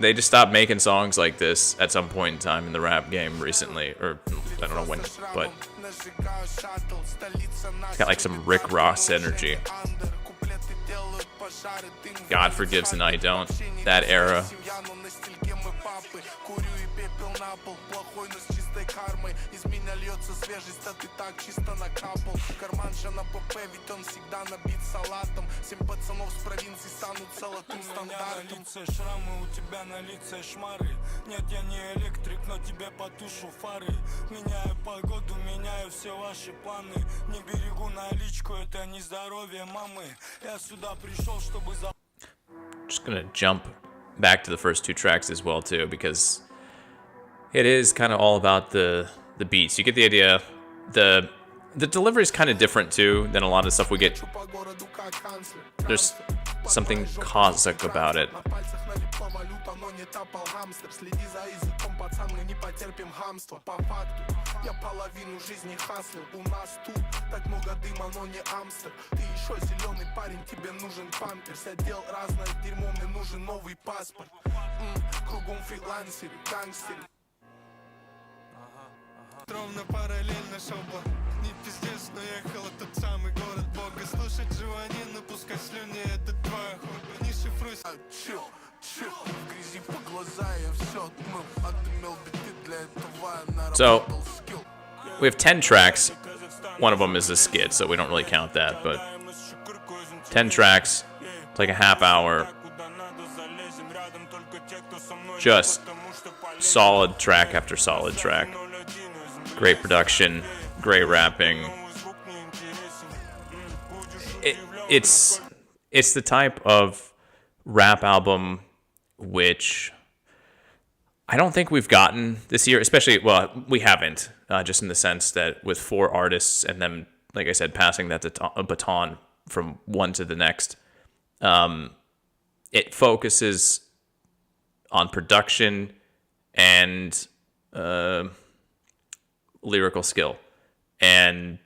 they just stopped making songs like this at some point in time in the rap game recently, or I don't know when, but it's got like some Rick Ross energy. God forgives and I don't. That era. Шрамы у тебя на лице шмары. Нет, я не электрик, но тебе потушу фары. Меняю погоду, меняю все ваши планы. Не берегу наличку, это не здоровье мамы. Я сюда пришел, чтобы Just gonna jump back to the first 2 tracks as well too, because it is kind of all about the beats. You get the idea. The delivery is kind of different too than a lot of stuff we get. There's something Cossack about it. Ровно параллельно шоу. Не пиздец, но ехал тот самый город Бога. Слушать Живанину, пускай слюни, это твоя хобби. Не шифруйся. Чё, в грязи по глаза я все отмыл. Отымел биты для этого. So, we have 10 tracks. One of them is a skit, so we don't really count that, but 10 tracks. It's like a half hour. Just solid track after solid track. Great production, great rapping. It's the type of rap album which I don't think we've gotten this year, especially, well, we haven't, just in the sense that with 4 artists and then, like I said, passing that baton from one to the next. It focuses on production and lyrical skill, and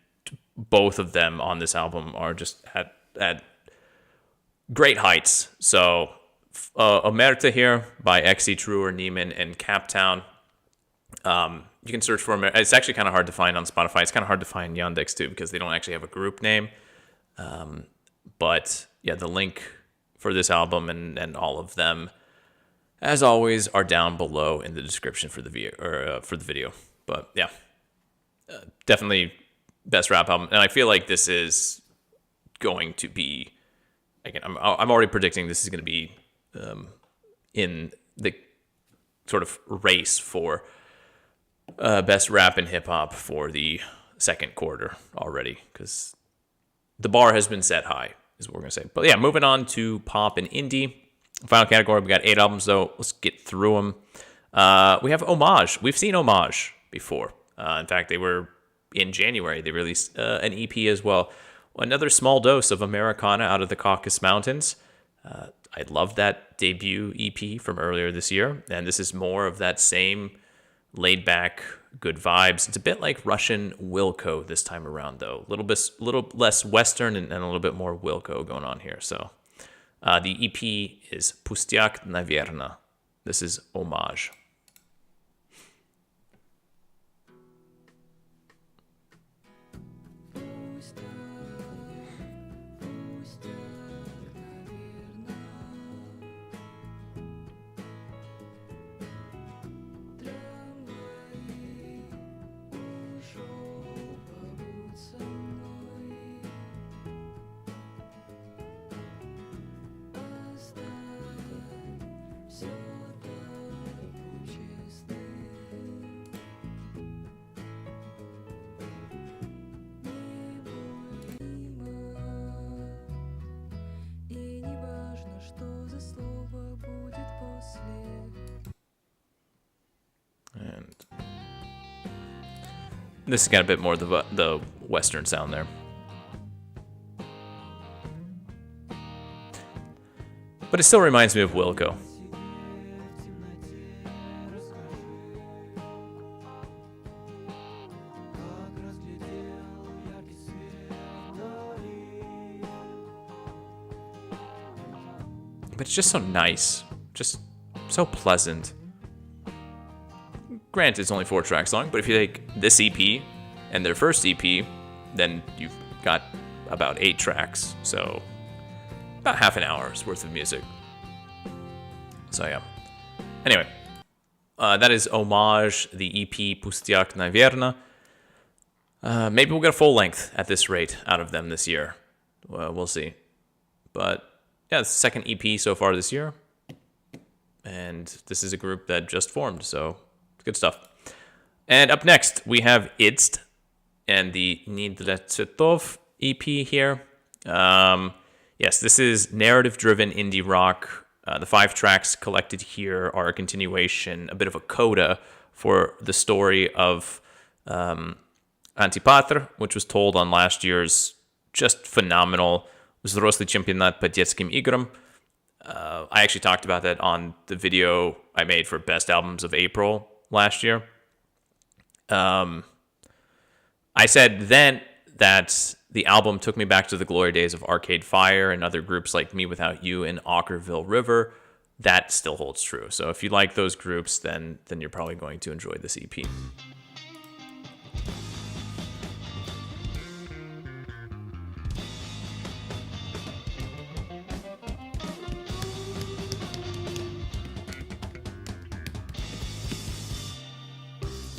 both of them on this album are just at great heights. So Omertà here by Exi, Truwer, Niman, and CAPTOWN. You can search for Omertà. It's actually kind of hard to find on Spotify. It's kind of hard to find Yandex too, because they don't actually have a group name. But yeah, the link for this album and all of them, as always, are down below in the description for the video. But yeah, definitely best rap album, and I feel like this is going to be, again, I'm already predicting this is going to be in the sort of race for best rap and hip hop for the second quarter already, because the bar has been set high, is what we're going to say. But yeah, moving on to pop and indie. Final category, we got 8 albums though. Let's get through them. We have Ommaj. We've seen Ommaj before. In fact, they were in January. They released an EP as well. Another small dose of Americana out of the Caucasus Mountains. I love that debut EP from earlier this year, and this is more of that same laid-back, good vibes. It's a bit like Russian Wilco this time around, though. A little less Western and a little bit more Wilco going on here. So the EP is Pustyak, Naverno. This is Ommaj. And this has got a bit more of the Western sound there. But it still reminds me of Wilco. But it's just so nice. Just so pleasant. Granted, it's only 4 tracks long, but if you take this EP and their first EP, then you've got about 8 tracks. So about half an hour's worth of music. So yeah. Anyway, that is Ommaj, the EP Pustyak, Naverno. Maybe we'll get a full length at this rate out of them this year. We'll see. But yeah, it's the second EP so far this year. And this is a group that just formed, so good stuff. And up next, we have idst and the Nidletsetov EP here. Yes, this is narrative-driven indie rock. The 5 tracks collected here are a continuation, a bit of a coda for the story of Antipatr, which was told on last year's just phenomenal Взрослый чемпионат по детским играм. I actually talked about that on the video I made for Best Albums of April last year. I said then that the album took me back to the glory days of Arcade Fire and other groups like Me Without You and Okkervil River. That still holds true. So if you like those groups, then you're probably going to enjoy this EP.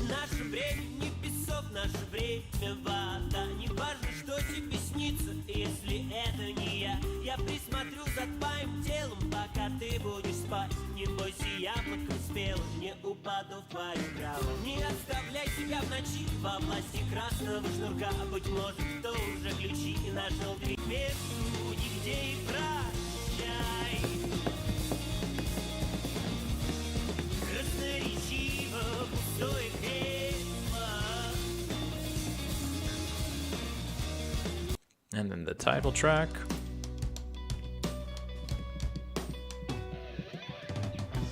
Наше время не песок, наше время вода. Не важно, что тебе снится, если это не я. Я присмотрю за твоим телом, пока ты будешь спать. Не бойся, яблоко спело, не упаду в твою траву. Не оставляй себя в ночи во власти красного шнурка. Быть может, кто уже ключи и нашел дверь между нигде и прощай. Красноречиво пустое кресло. And then the title track.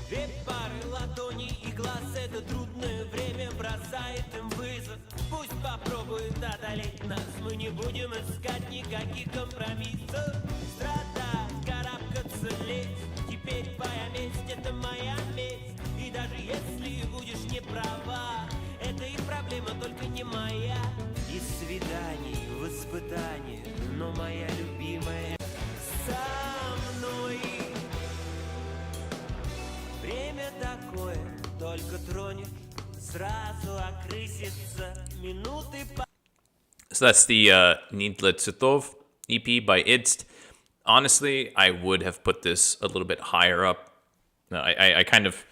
Две пары ладоней и глаз, это трудное время бросает им вызов. Пусть попробуют одолеть нас, мы не будем искать никаких компромиссов. Страдать, карабкаться, лезть, теперь твоя месть, это моя месть. И даже если будешь не права, это их проблема, только не моя. Из свиданий в испытания, но моя любимая со мной. Время такое, только тронет, сразу окрысится, минуты по... So that's the Nidletsetov EP by idst. Honestly, I would have put this a little bit higher up. I kind of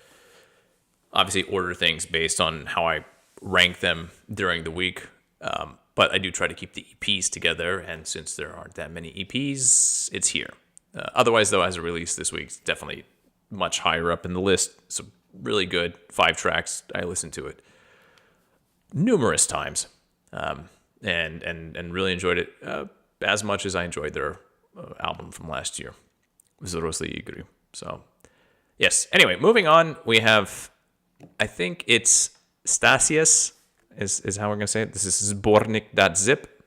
obviously order things based on how I rank them during the week. But I do try to keep the EPs together, and since there aren't that many EPs, it's here. Otherwise, though, as a release this week, it's definitely much higher up in the list. So really good, 5 tracks. I listened to it numerous times, and really enjoyed it as much as I enjoyed their album from last year, Взрослые игры. So yes. Anyway, moving on, we have, I think it's Stasies is how we're gonna say it. This is sbornik.zip.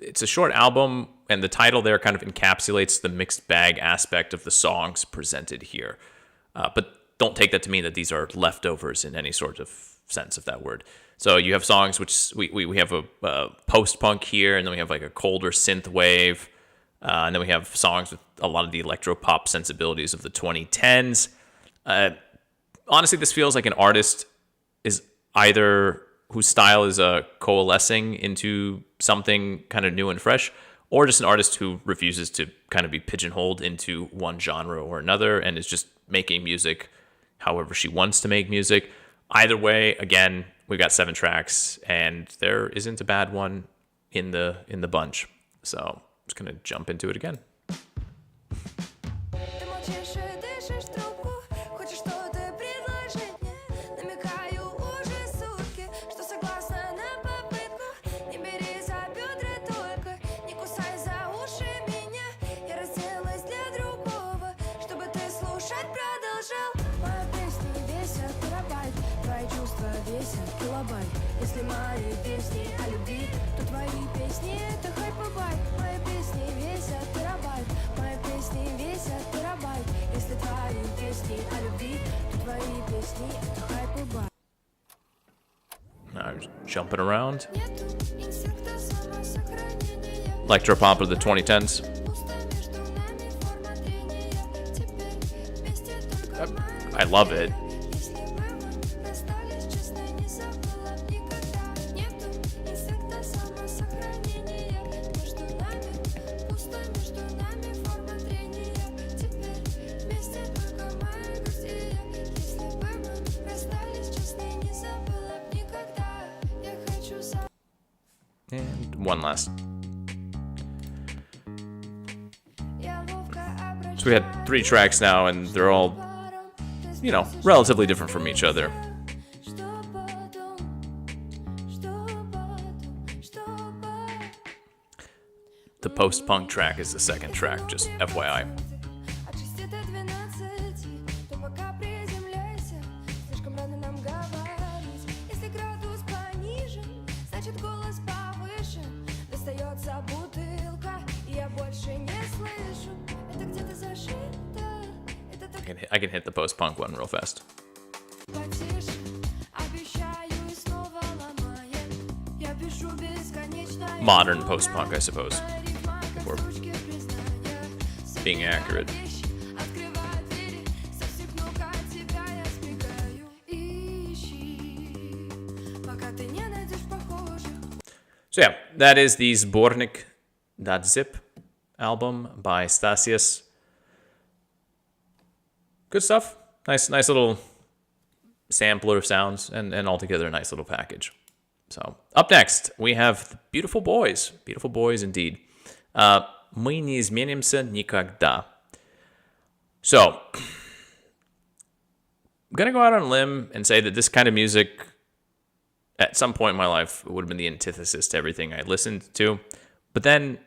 It's a short album, and the title there kind of encapsulates the mixed bag aspect of the songs presented here. But don't take that to mean that these are leftovers in any sort of sense of that word. So you have songs which we have a post-punk here, and then we have like a colder synth wave, and then we have songs with a lot of the electro-pop sensibilities of the 2010s. Honestly, this feels like an artist is either whose style is coalescing into something kind of new and fresh, or just an artist who refuses to kind of be pigeonholed into one genre or another and is just making music however she wants to make music. Either way, again, we got 7 tracks, and there isn't a bad one in the bunch. So I'm just gonna jump into it again. Если мои песни о любви, то твои песни это хайп-бай. Мои песни весят терабайт, мои песни весят терабайт. Если твои песни о любви, то твои песни это хайп-бай. I'm jumping around. Electropop of the 2010s. I love it. And one last. So we had 3 tracks now, and they're all, relatively different from each other. post-punk track is the second track, just FYI. От 6 до 12, то пока приземляйся. Слишком рано нам говорить. Если градус понижен, значит голос повышен. Достается бутылка, и я больше не слышу. Это где-то зашито. Это так I can hit the post-punk one real fast. потише. Обещаю и снова ломаем. Я пишу бесконечно. Modern post-punk, I suppose, for being accurate. So yeah, that is the sbornik.zip album by Stasies. Good stuff. Nice little sampler sounds, and altogether a nice little package. So up next, we have the Beautiful Boys. Beautiful Boys indeed. Мы не изменимся никогда. So, I'm going to go out on a limb and say that this kind of music, at some point in my life, would have been the antithesis to everything I listened to. But then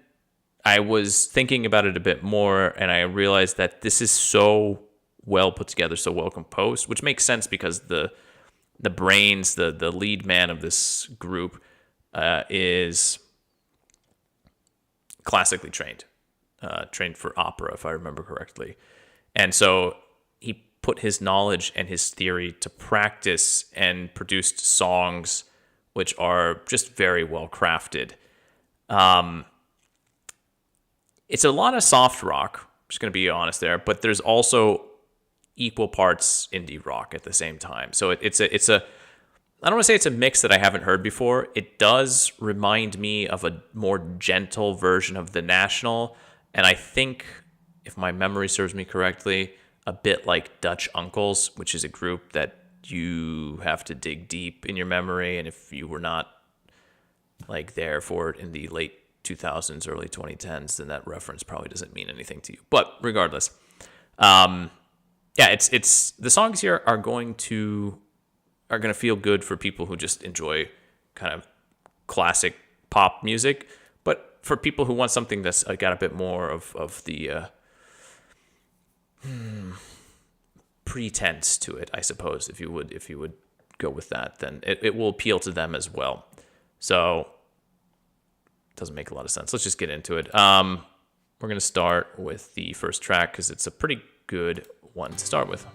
I was thinking about it a bit more, and I realized that this is so well put together, so well composed, which makes sense because the brains, the lead man of this group, is classically trained for opera, if I remember correctly. And so he put his knowledge and his theory to practice and produced songs which are just very well crafted. It's a lot of soft rock, I'm just going to be honest there, but there's also equal parts indie rock at the same time. So it's a I don't want to say it's a mix that I haven't heard before. It does remind me of a more gentle version of The National, and I think, if my memory serves me correctly, a bit like Dutch Uncles, which is a group that you have to dig deep in your memory, and if you were not like there for it in the late 2000s, early 2010s, then that reference probably doesn't mean anything to you. But regardless, yeah, it's the songs here are going to feel good for people who just enjoy kind of classic pop music, but for people who want something that's got a bit more of the pretense to it, I suppose, if you would go with that, then it will appeal to them as well. So it doesn't make a lot of sense. Let's just get into it. We're going to start with the first track because it's a pretty good one to start with.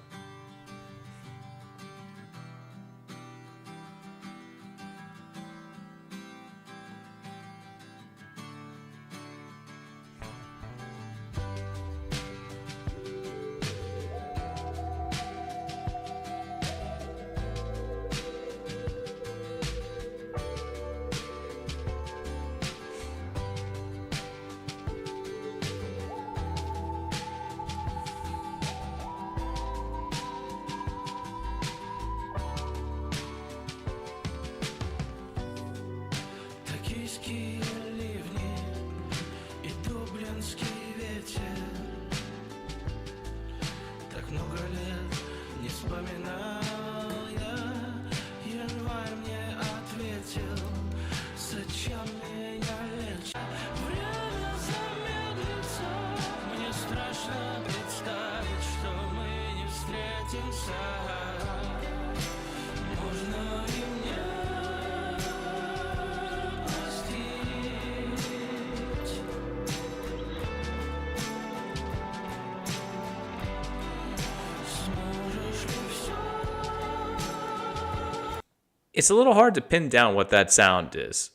It's a little hard to pin down what that sound is.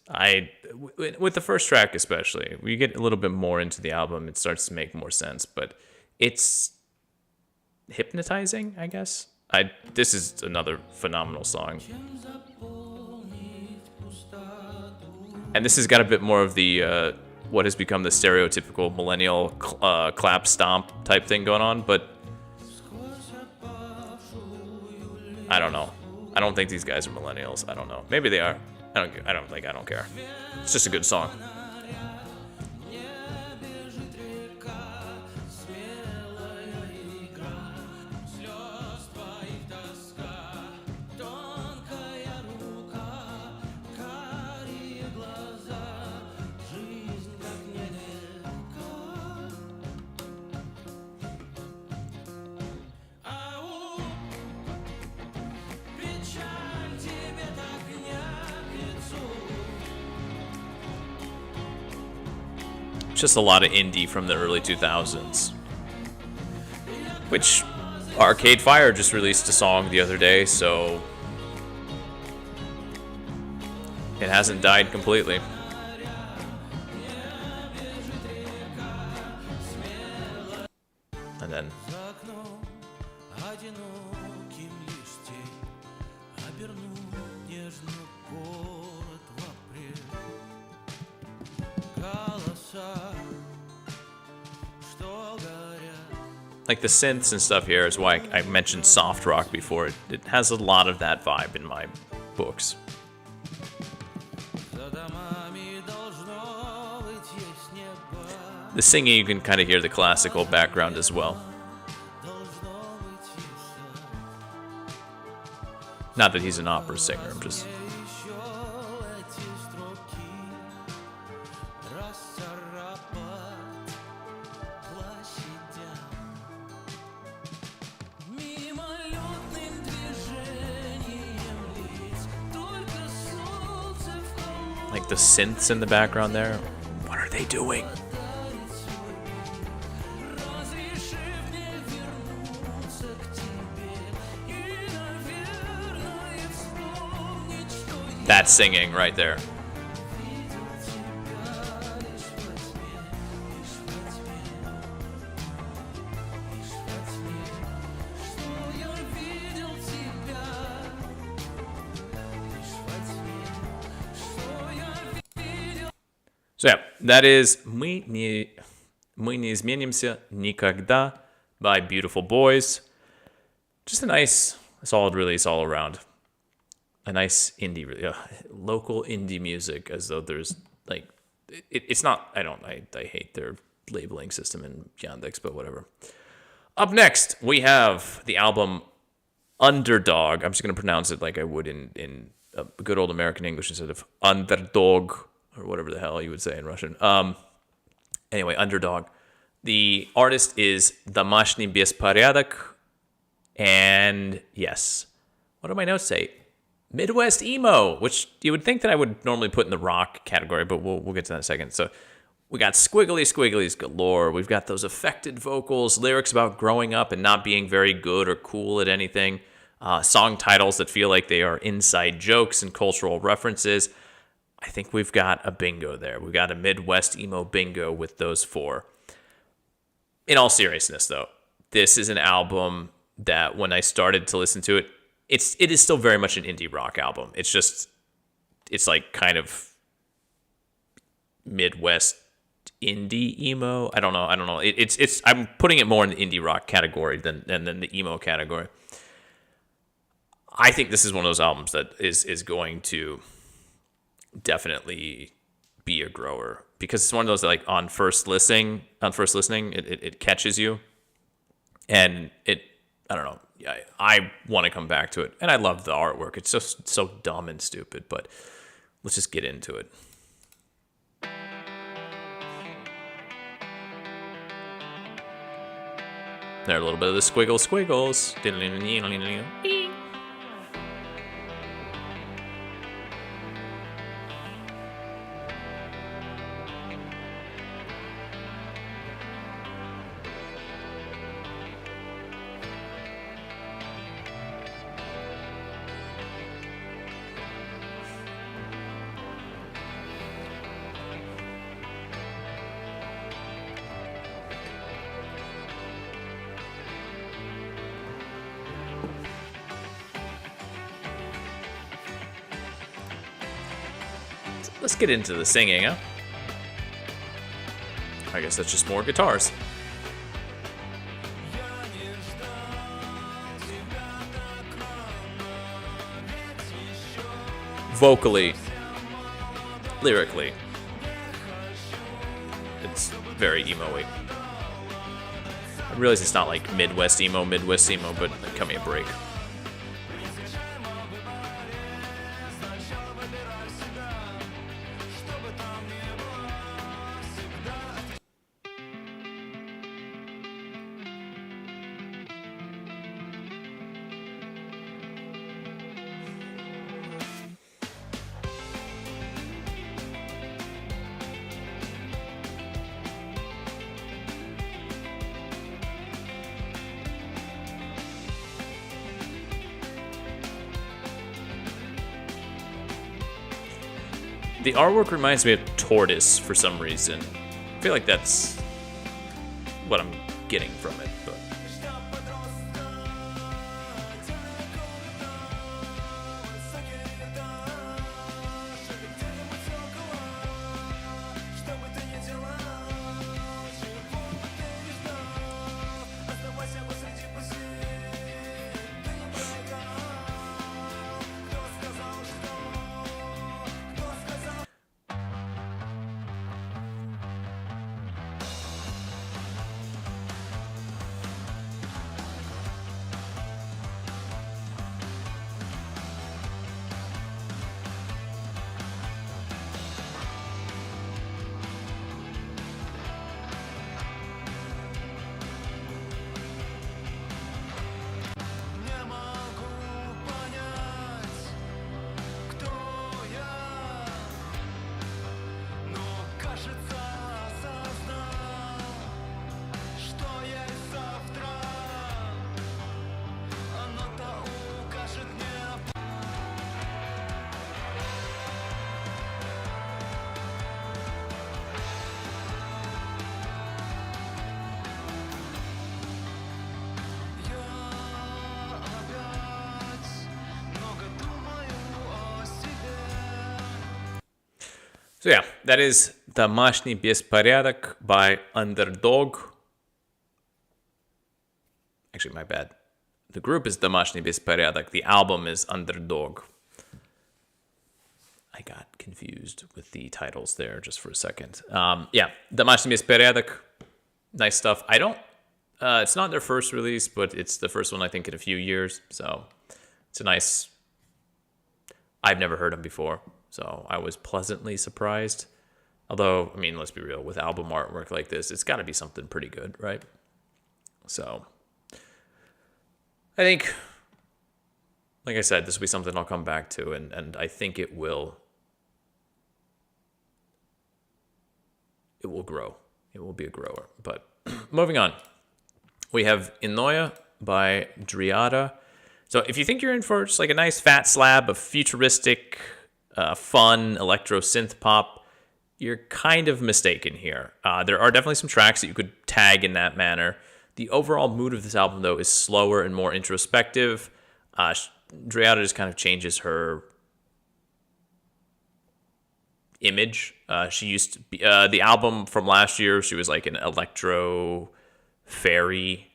With the first track especially, we get a little bit more into the album, it starts to make more sense, but it's hypnotizing, I guess. This is another phenomenal song. And this has got a bit more of the what has become the stereotypical millennial clap stomp type thing going on, but I don't know. I don't think these guys are millennials. I don't know. Maybe they are. I don't care. It's just a good song. just a lot of indie from the early 2000s. Which Arcade Fire just released a song the other day, so it hasn't died completely. And then like the synths and stuff here is why I mentioned soft rock before. It has a lot of that vibe in my books. The singing, you can kind of hear the classical background as well. Not that he's an opera singer, I'm just... Like the synths in the background there. What are they doing? That's singing right there. So yeah, that is Мы не изменимся никогда by Beautiful Boys. Just a nice, solid release all around. A nice indie, local indie music, as though there's like, it's not, I hate their labeling system in Yandex, but whatever. Up next, we have the album Underdog. I'm just going to pronounce it like I would in good old American English instead of Underdog, or whatever the hell you would say in Russian. Anyway, Underdog. The artist is Домашний беспорядок, and yes, what do my notes say? Midwest emo, which you would think that I would normally put in the rock category, but we'll get to that in a second. So we got squigglies galore. We've got those affected vocals, lyrics about growing up and not being very good or cool at anything, song titles that feel like they are inside jokes and cultural references. I think we've got a bingo there. We've got a Midwest emo bingo with those four. In all seriousness, though, this is an album that when I started to listen to it, it is still very much an indie rock album. It's like kind of Midwest indie emo. I don't know. It's I'm putting it more in the indie rock category than the emo category. I think this is one of those albums that is going to definitely be a grower, because it's one of those that, like, on first listening, it catches you, and I don't know. I want to come back to it, and I love the artwork. It's just so dumb and stupid, but let's just get into it. There, a little bit of the squiggles. Let's get into the singing, huh? I guess that's just more guitars. Vocally, lyrically, it's very emo-y. I realize it's not like Midwest emo, but cut me a break. The artwork reminds me of Tortoise for some reason. I feel like that's what I'm getting from it, but so yeah, that is Домашний беспорядок by Underdog. Actually, my bad. The group is Домашний беспорядок. The album is Underdog. I got confused with the titles there just for a second. Yeah, Домашний беспорядок. Nice stuff. I don't... it's not their first release, but it's the first one, I think, in a few years. So it's a nice... I've never heard them before. So I was pleasantly surprised. Although, I mean, let's be real, with album artwork like this, it's got to be something pretty good, right? So I think, like I said, this will be something I'll come back to, and I think it will grow. It will be a grower. But moving on, we have Inoya by DRIADA. So if you think you're in for just like a nice fat slab of futuristic... fun electro synth pop, you're kind of mistaken here. There are definitely some tracks that you could tag in that manner. The overall mood of this album, though, is slower and more introspective. DRIADA just kind of changes her image. She used to be the album from last year. She was like an electro fairy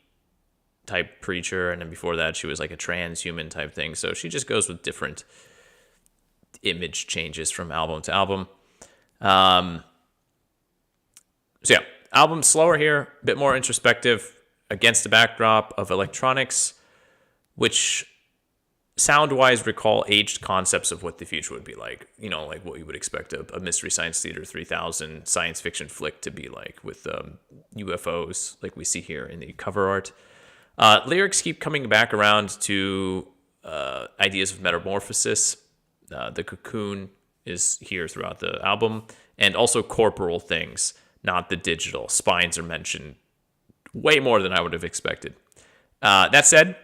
type preacher, and then before that, she was like a transhuman type thing. So she just goes with different image changes from album to album. So yeah, album slower here, a bit more introspective against the backdrop of electronics, which sound-wise recall aged concepts of what the future would be like. You know, like what you would expect a Mystery Science Theater 3000 science fiction flick to be like, with UFOs like we see here in the cover art. Lyrics keep coming back around to ideas of metamorphosis. The cocoon is here throughout the album, and also corporal things, not the digital. Spines are mentioned way more than I would have expected. That said,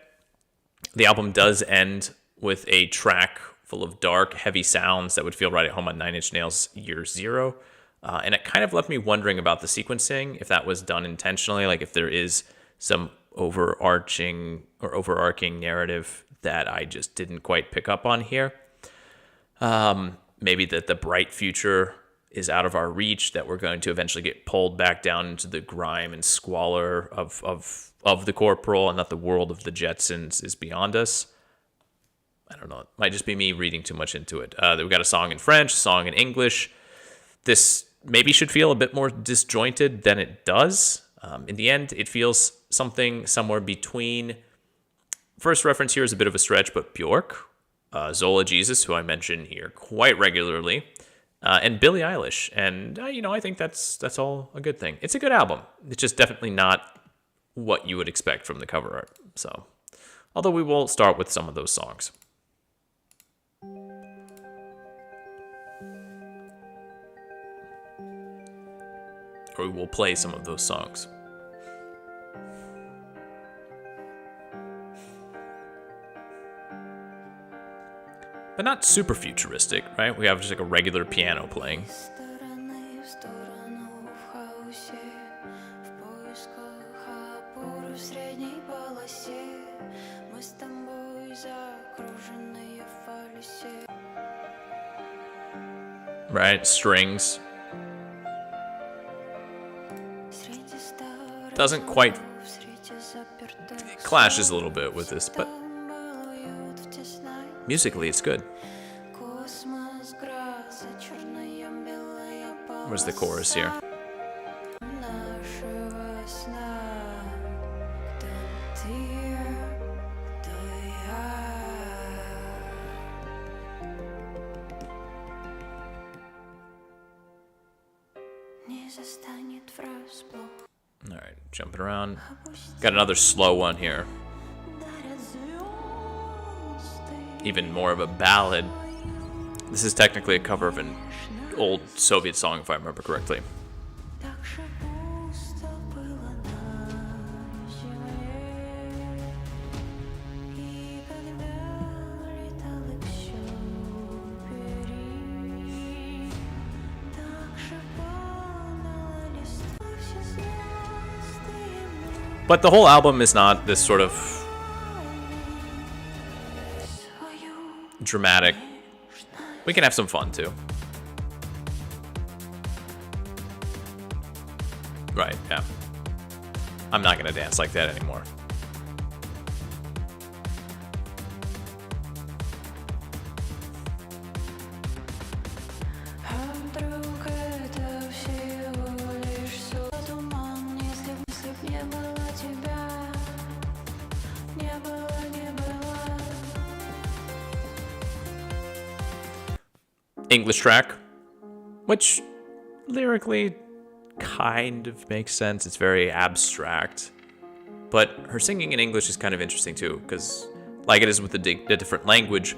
the album does end with a track full of dark, heavy sounds that would feel right at home on Nine Inch Nails' Year Zero. And it kind of left me wondering about the sequencing, if that was done intentionally, like if there is some overarching narrative that I just didn't quite pick up on here. Maybe that the bright future is out of our reach, that we're going to eventually get pulled back down into the grime and squalor of the corporal, and that the world of the Jetsons is beyond us. I don't know. It might just be me reading too much into it. We've got a song in French, a song in English. This maybe should feel a bit more disjointed than it does. In the end, it feels something somewhere between... First reference here is a bit of a stretch, but Bjork, Zola Jesus, who I mention here quite regularly, and Billie Eilish. And, I think that's all a good thing. It's a good album. It's just definitely not what you would expect from the cover art. So, although we will start with some of those songs. Or we will play some of those songs. but not super futuristic, right? We have just like a regular piano playing. Стороны в сторону в хаосе, в поисках опоры в средней полосе. Мы с тобой закруженные в фалюсе. Right? Strings. Среди старых Doesn't quite домов, среди запертых clashes a little bit with this, but там был уют в тесной. musically it's good. Космос, гроза, черная, белая полоса Where's the chorus here? нашего сна. Кто ты, кто я? Не застанет врасплох. All right, jumping around. Got another slow one here. Дарят звезды. Even more of a ballad. This is technically a cover of an old Soviet song, if I remember correctly. Так же пусто было на земле. И когда летал Экси, так же падала листва все звезды ему But the whole album is not this sort of свою dramatic. We can have some fun too. Right, yeah. I'm not gonna dance like that anymore. А вдруг это всего лишь туман, если б не было тебя, не было, не было. English track, which lyrically kind of makes sense. It's very abstract. But her singing in English is kind of interesting too, because like it is with the different language,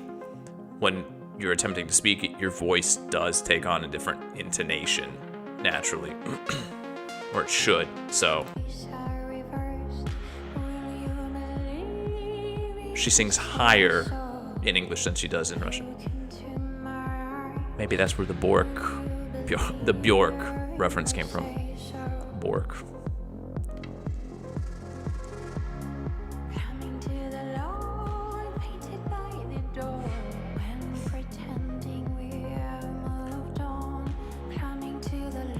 when you're attempting to speak it, your voice does take on a different intonation naturally. Or it should, so. She sings higher in English than she does in Russian. Maybe that's where the Bjork reference came from. Bork.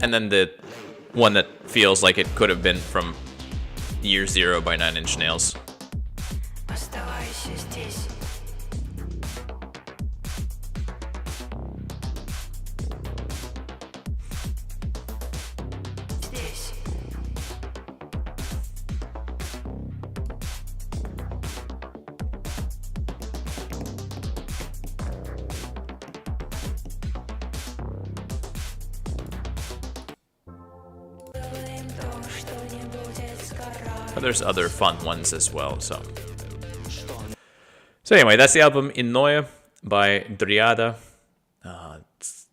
And then the one that feels like it could have been from Year Zero by Nine Inch Nails. Оставайся здесь. Здесь. Делаем то, что не будет сгорать. But there's other fun ones as well, so. So anyway, that's the album In Neue by DRIADA. It's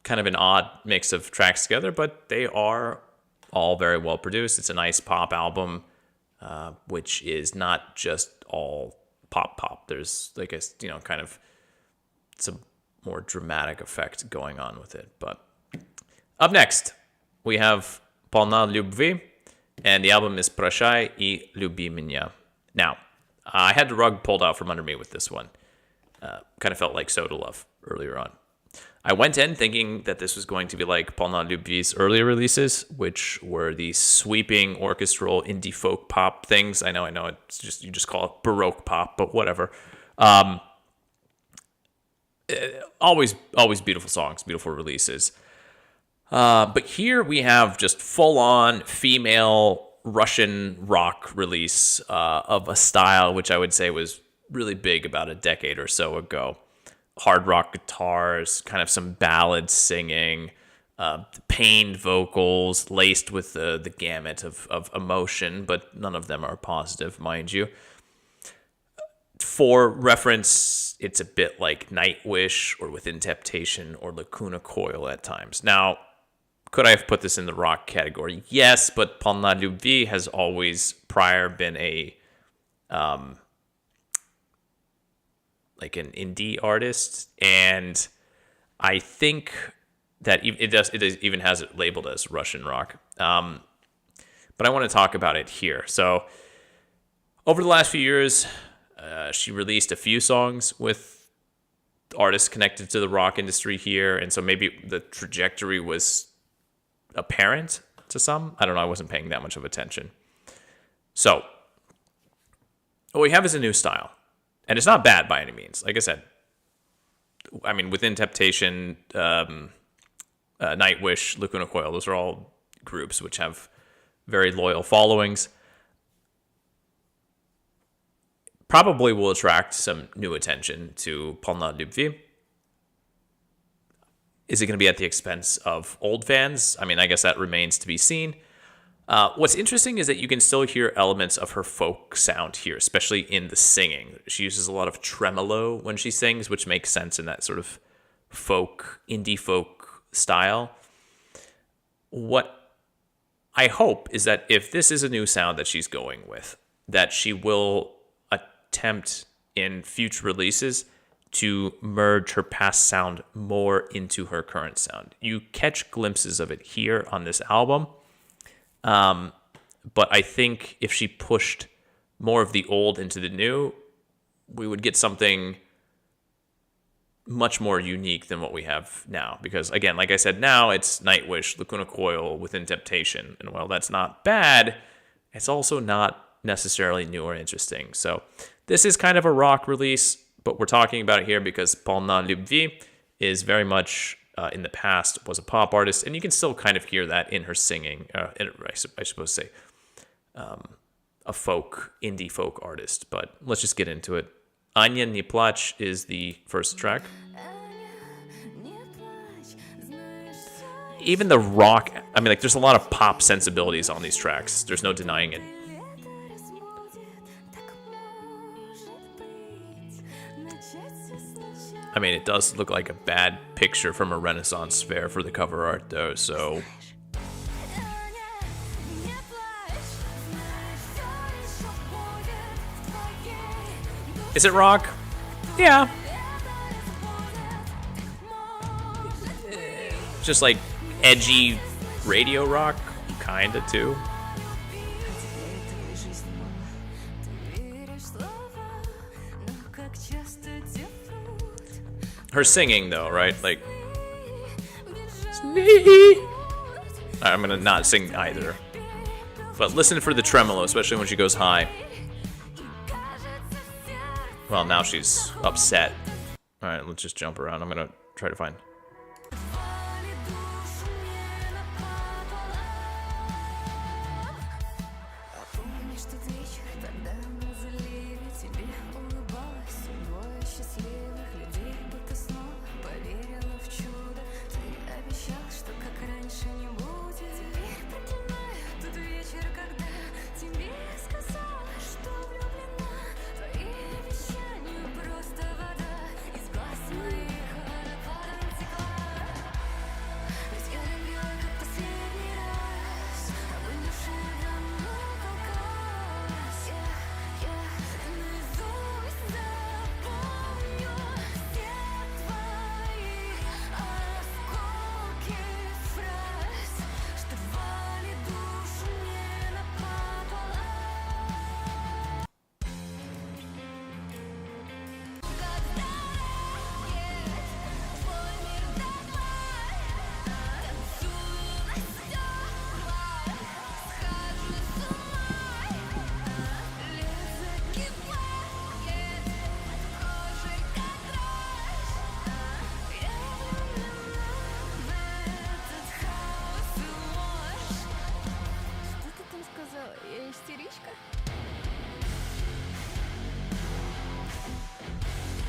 kind of an odd mix of tracks together, but they are all very well produced. It's a nice pop album, which is not just all pop. There's like a, kind of some more dramatic effect going on with it. But up next, we have polnalyubvi, and the album is Прощай и люби меня. Now, I had the rug pulled out from under me with this one. Kind of felt like Soda Love earlier on. I went in thinking that this was going to be like polnalyubvi's earlier releases, which were these sweeping orchestral indie folk pop things. I know, it's just you just call it Baroque pop, but whatever. Always beautiful songs, beautiful releases. But here we have just full-on female Russian rock release of a style which I would say was really big about a decade or so ago. Hard rock guitars, kind of some ballad singing, pained vocals laced with the gamut of emotion, but none of them are positive, mind you. For reference, it's a bit like Nightwish or Within Temptation or Lacuna Coil at times. Now, could I have put this in the rock category? Yes, but polnalyubvi has always prior been a like an indie artist, and I think that it even has it labeled as Russian rock. But I want to talk about it here. So over the last few years, she released a few songs with artists connected to the rock industry here, and so maybe the trajectory was apparent to some. I don't know. I wasn't paying that much of attention. So what we have is a new style, and it's not bad by any means. Like I said, I mean, within Temptation, Nightwish, Lacuna Coil, those are all groups which have very loyal followings. Probably will attract some new attention to polnalyubvi. Is it going to be at the expense of old fans? I mean, I guess that remains to be seen. What's interesting is that you can still hear elements of her folk sound here, especially in the singing. She uses a lot of tremolo when she sings, which makes sense in that sort of folk, indie folk style. What I hope is that if this is a new sound that she's going with, that she will attempt in future releases to merge her past sound more into her current sound. You catch glimpses of it here on this album. But I think if she pushed more of the old into the new, we would get something much more unique than what we have now. Because again, like I said, now it's Nightwish, Lacuna Coil, Within Temptation. And while that's not bad, it's also not necessarily new or interesting. So this is kind of a rock release, but we're talking about it here because polnalyubvi is very much in the past was a pop artist, and you can still kind of hear that in her singing. I suppose say a folk, indie folk artist. But let's just get into it. Anya Не плачь is the first track. Even the rock, I mean, like, there's a lot of pop sensibilities on these tracks. There's no denying it. I mean, it does look like a bad picture from a Renaissance fair for the cover art, though, so... Is it rock? Yeah. Just like edgy radio rock, kinda, too. Her singing, though, right? Like, I'm gonna not sing either. But listen for the tremolo, especially when she goes high. Well, now she's upset. Alright, let's just jump around. I'm gonna try to find...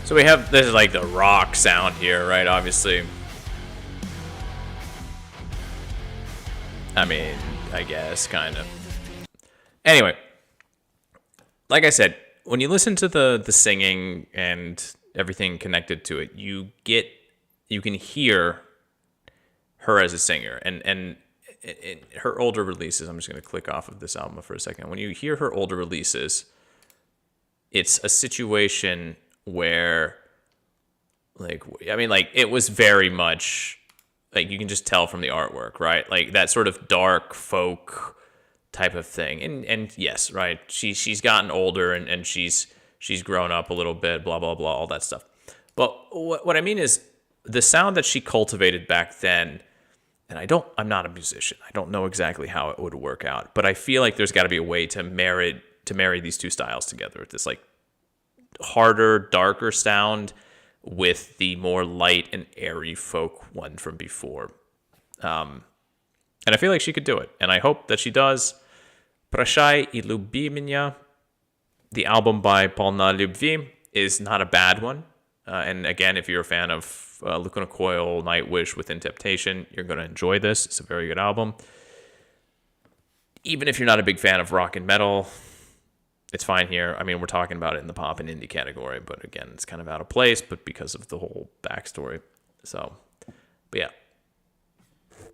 So we have, this is like the rock sound here, right? Obviously. I mean, I guess, kind of. Anyway, like I said, when you listen to the singing and everything connected to it, you can hear her as a singer. And in her older releases, I'm just going to click off of this album for a second. When you hear her older releases, it's a situation where Like, I mean, like, it was very much, like, you can just tell from the artwork, right? Like, that sort of dark folk type of thing. And yes, right, she's gotten older, and she's grown up a little bit, blah, blah, blah, all that stuff. But what I mean is, the sound that she cultivated back then, and I'm not a musician. I don't know exactly how it would work out, but I feel like there's got to be a way to marry these two styles together. This, like, harder, darker sound with the more light and airy folk one from before. And I feel like she could do it, and I hope that she does. Прощай и люби меня, the album by polnalyubvi, is not a bad one. And again, if you're a fan of Lacuna Coil, Nightwish, Within Temptation, you're going to enjoy this. It's a very good album. Even if you're not a big fan of rock and metal, it's fine here. I mean, we're talking about it in the pop and indie category, but again, it's kind of out of place, but because of the whole backstory. So, but yeah,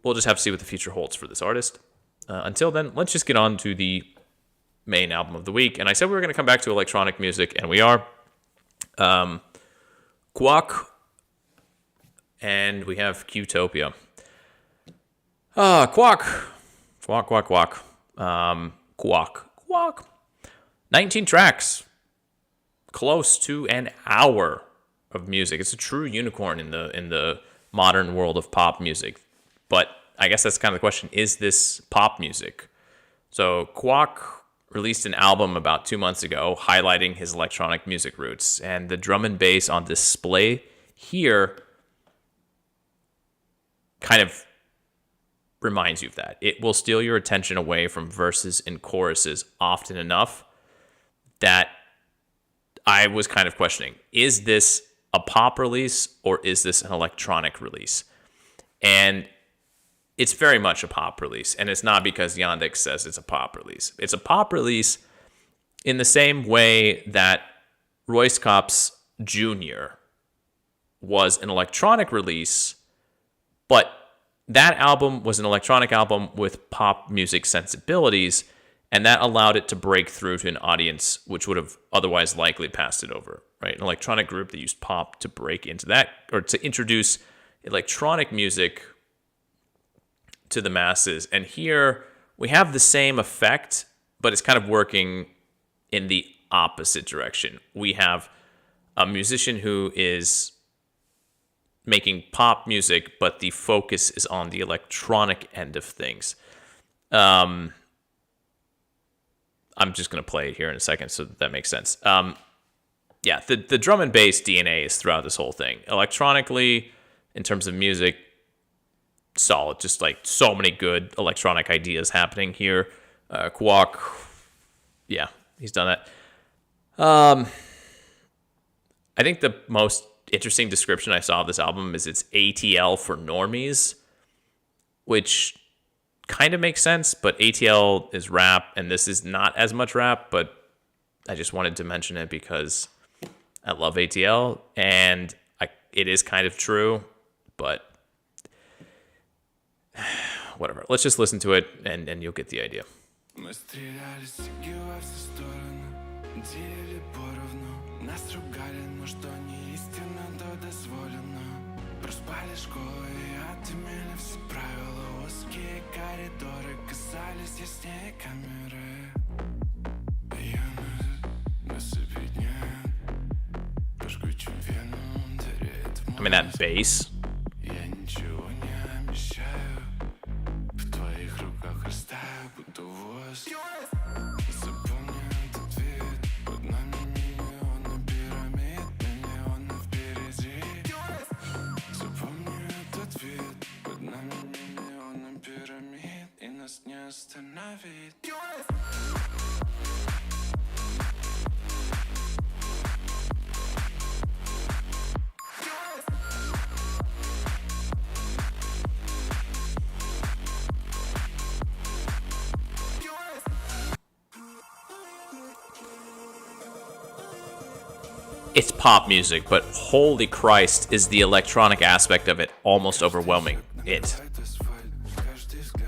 we'll just have to see what the future holds for this artist. Until then, let's just get on to the main album of the week. And I said we were going to come back to electronic music, and we are. КУОК, and we have Qtopia. КУОК. 19 tracks, close to an hour of music. It's a true unicorn in the modern world of pop music. But I guess that's kind of the question: is this pop music? So КУОК released an album about 2 months ago highlighting his electronic music roots, and the drum and bass on display here kind of reminds you of that. It will steal your attention away from verses and choruses often enough that I was kind of questioning, is this a pop release or is this an electronic release? And it's very much a pop release, and it's not because Yandex says it's a pop release. It's a pop release in the same way that Royce Cops Jr. was an electronic release, but that album was an electronic album with pop music sensibilities, and that allowed it to break through to an audience which would have otherwise likely passed it over, right? An electronic group that used pop to break into that, or to introduce electronic music to the masses. And here we have the same effect, but it's kind of working in the opposite direction. We have a musician who is making pop music, but the focus is on the electronic end of things. I'm just going to play it here in a second so that makes sense. Yeah, the drum and bass DNA is throughout this whole thing. Electronically, in terms of music, solid. Just like so many good electronic ideas happening here. КУОК, yeah, he's done that. I think the most interesting description I saw of this album is it's ATL for normies, which kind of makes sense, but ATL is rap, and this is not as much rap, but I just wanted to mention it because I love ATL, and it is kind of true, but whatever. Let's just listen to it, and you'll get the idea. Мы стреляли стиги во все стороны, делили поровну. Нас ругали, но что не истинно, то дозволено. Проспали школу и отымели все правила. Узкие коридоры казались яснее камеры. Ямыч насыпить нет, пожгучим вену теряет в I mean, that bass. Я ничего не обещаю, в твоих руках растаю, будто воск. Запомни этот вид, под нами миллионы пирамид, миллионы впереди. Запомни этот вид, под нами миллионы пирамид, и нас не остановить. It's pop music, but holy Christ, is the electronic aspect of it almost overwhelming it.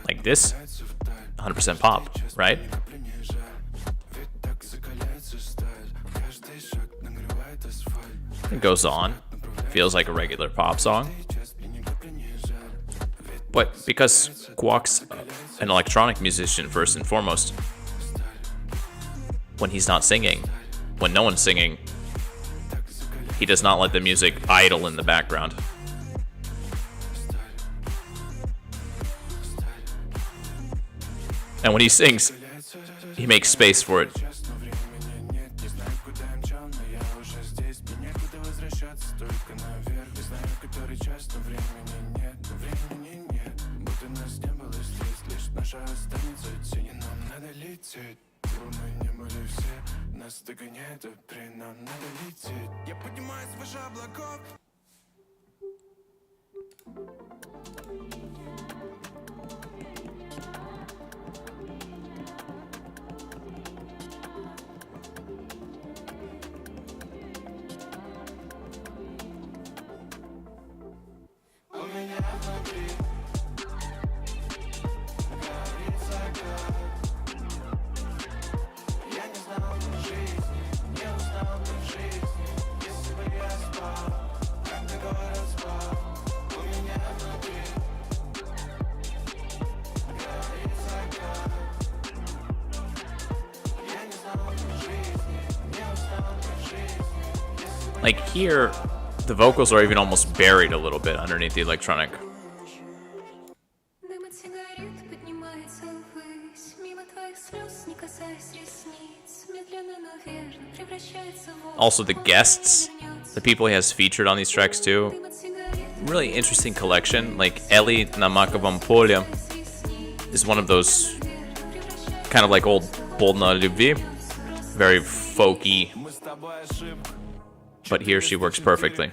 Like this, 100% pop, right? It goes on. feels like a regular pop song. But because КУОК's an electronic musician first and foremost, when he's not singing, when no one's singing, he does not let the music idle in the background. And when he sings, he makes space for it. Like here, the vocals are even almost buried a little bit underneath the electronic. Дым от сигарет поднимается ввысь, мимо твоих слез, не касаясь ресниц, медленно, но верно превращается в Also the guests, the people he has featured on these tracks too. Really interesting collection. Like Ellie na Makovom Polya is one of those kind of like old polnalyubvi, very folky. But here she works perfectly.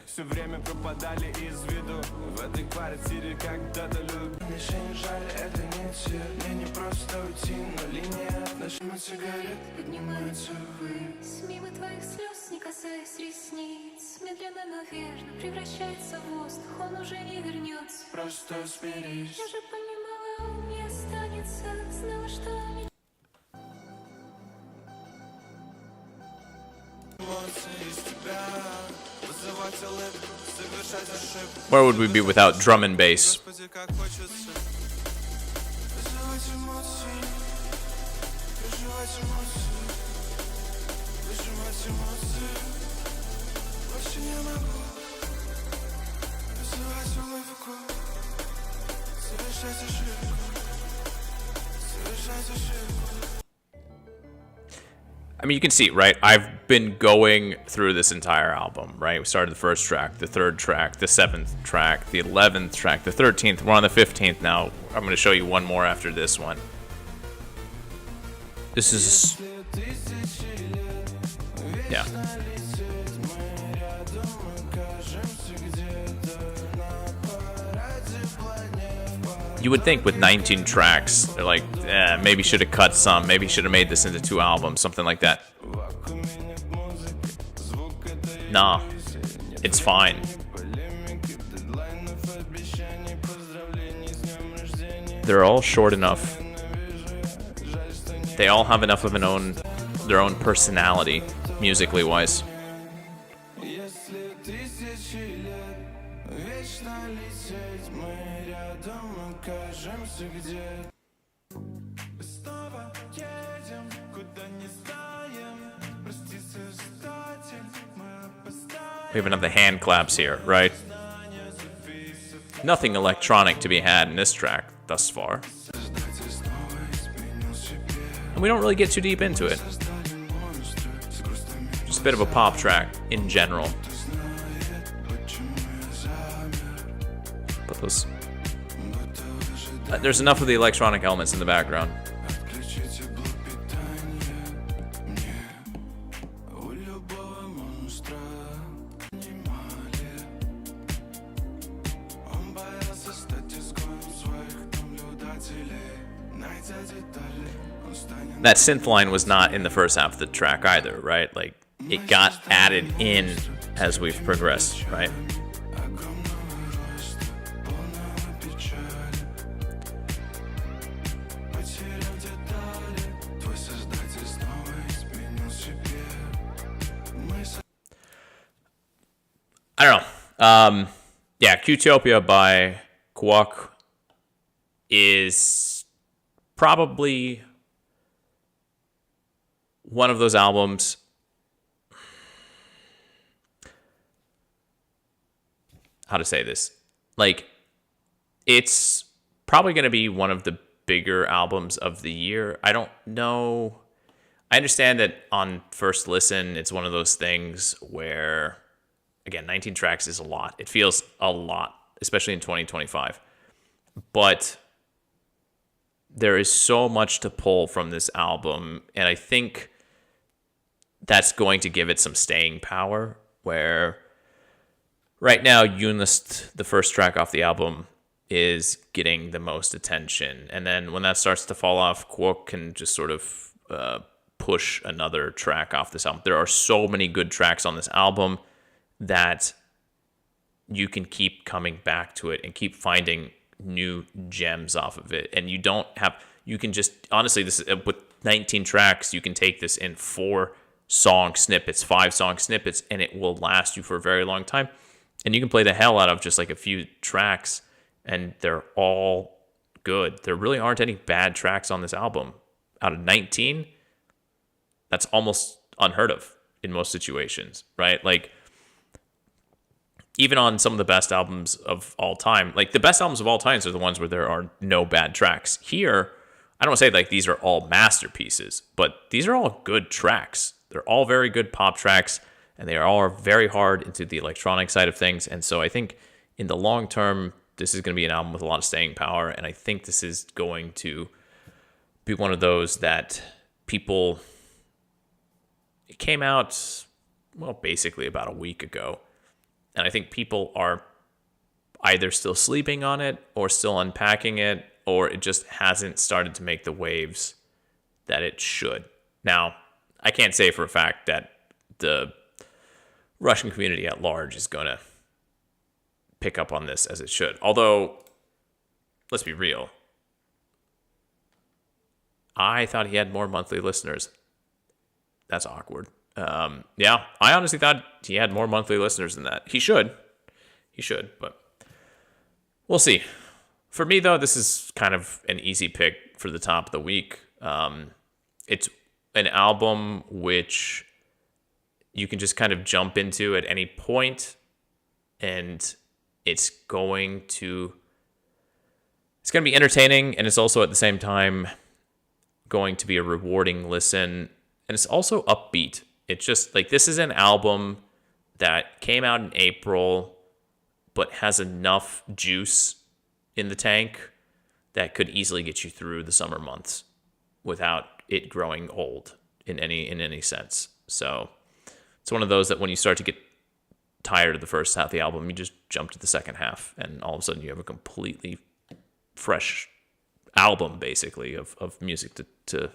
Where would we be without drum and bass? I mean, you can see, right? I've been going through this entire album, right? We started the first track, the third track, the 7th track, the 11th track, the 13th. We're on the 15th now. I'm going to show you one more after this one. This is... yeah. You would think with 19 tracks, they're like, maybe should have cut some, maybe should have made this into 2 albums, something like that. Nah, it's fine. They're all short enough. They all have enough of their own personality, musically wise. We have another hand claps here, right? Nothing electronic to be had in this track thus far. And we don't really get too deep into it. Just a bit of a pop track in general. But those... there's enough of the electronic elements in the background. That synth line was not in the first half of the track either, right? Like, it got added in as we've progressed, right? I don't know. Yeah, Qtopia by КУОК is probably one of those albums. How to say this? Like, it's probably going to be one of the bigger albums of the year. I don't know. I understand that on first listen, it's one of those things where, again, 19 tracks is a lot. It feels a lot, especially in 2025. But there is so much to pull from this album, and I think that's going to give it some staying power, where right now, Yunist, the first track off the album, is getting the most attention. And then when that starts to fall off, КУОК can just sort of push another track off this album. There are so many good tracks on this album that you can keep coming back to it and keep finding new gems off of it. And you can just, honestly, this is, with 19 tracks, you can take this in 4-song snippets, 5-song snippets, and it will last you for a very long time. And you can play the hell out of just like a few tracks, and they're all good. There really aren't any bad tracks on this album. Out of 19, that's almost unheard of in most situations, right? Like, even on some of the best albums of all time, like the best albums of all times are the ones where there are no bad tracks. Here, I don't want to say like these are all masterpieces, but these are all good tracks. They're all very good pop tracks, and they are all very hard into the electronic side of things. And so I think in the long term, this is going to be an album with a lot of staying power. And I think this is going to be one of those that people... It came out, well, basically about a week ago. And I think people are either still sleeping on it or still unpacking it, or it just hasn't started to make the waves that it should. Now, I can't say for a fact that the Russian community at large is going to pick up on this as it should. Although, let's be real. I thought he had more monthly listeners. That's awkward. Yeah, I honestly thought he had more monthly listeners than that. He should, but we'll see. For me, though, this is kind of an easy pick for the top of the week. It's an album which you can just kind of jump into at any point, and it's going to be entertaining, and it's also at the same time going to be a rewarding listen, and it's also upbeat. It's just like, this is an album that came out in April, but has enough juice in the tank that could easily get you through the summer months without it growing old in any sense. So it's one of those that when you start to get tired of the first half of the album, you just jump to the second half, and all of a sudden you have a completely fresh album, basically, of music to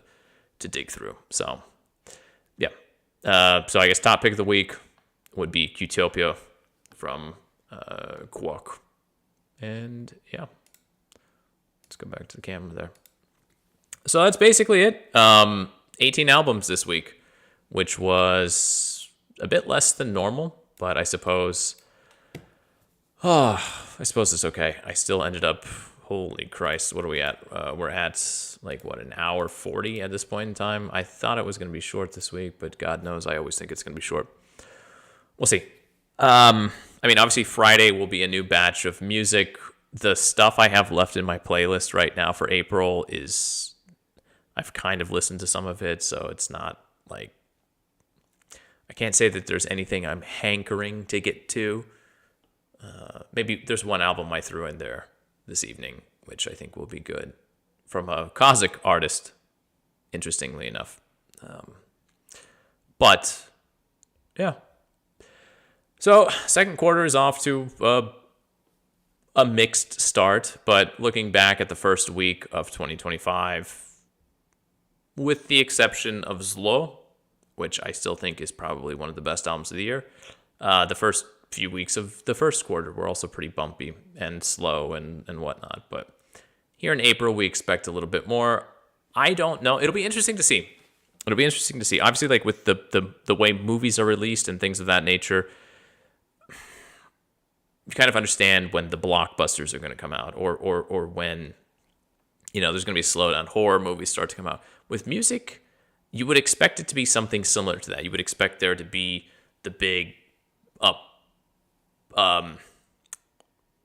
dig through. So yeah. So I guess top pick of the week would be Qtopia from КУОК. And yeah, let's go back to the camera there. So that's basically it. 18 albums this week, which was a bit less than normal, but I suppose it's okay. I still ended up, holy Christ, what are we at? We're at like, what, an hour 40 at this point in time? I thought it was going to be short this week, but God knows I always think it's going to be short. We'll see. I mean, obviously Friday will be a new batch of music. The stuff I have left in my playlist right now for April is, I've kind of listened to some of it, so it's not like, I can't say that there's anything I'm hankering to get to. Maybe there's one album I threw in there this evening, which I think will be good, from a Kazakh artist, interestingly enough. But yeah. So second quarter is off to a mixed start, but looking back at the first week of 2025, with the exception of Zlo, which I still think is probably one of the best albums of the year, the first few weeks of the first quarter were also pretty bumpy and slow and whatnot. But here in April, we expect a little bit more. I don't know. It'll be interesting to see. Obviously, like with the way movies are released and things of that nature, you kind of understand when the blockbusters are going to come out, or when, there's going to be a slowdown. Horror movies start to come out. With music, you would expect it to be something similar to that. You would expect there to be the big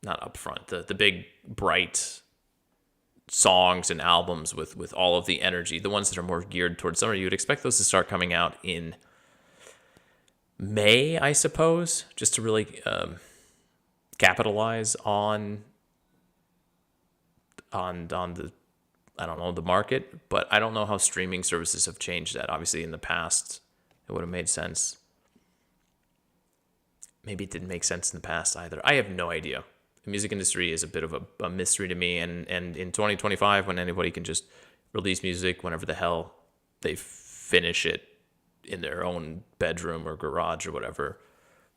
not upfront, the big bright songs and albums with all of the energy, the ones that are more geared towards summer. You would expect those to start coming out in May, I suppose, just to really capitalize on the, I don't know, the market. But I don't know how streaming services have changed that. Obviously, in the past, it would have made sense. Maybe it didn't make sense in the past either. I have no idea. The music industry is a bit of a mystery to me. And in 2025, when anybody can just release music whenever the hell they finish it in their own bedroom or garage or whatever,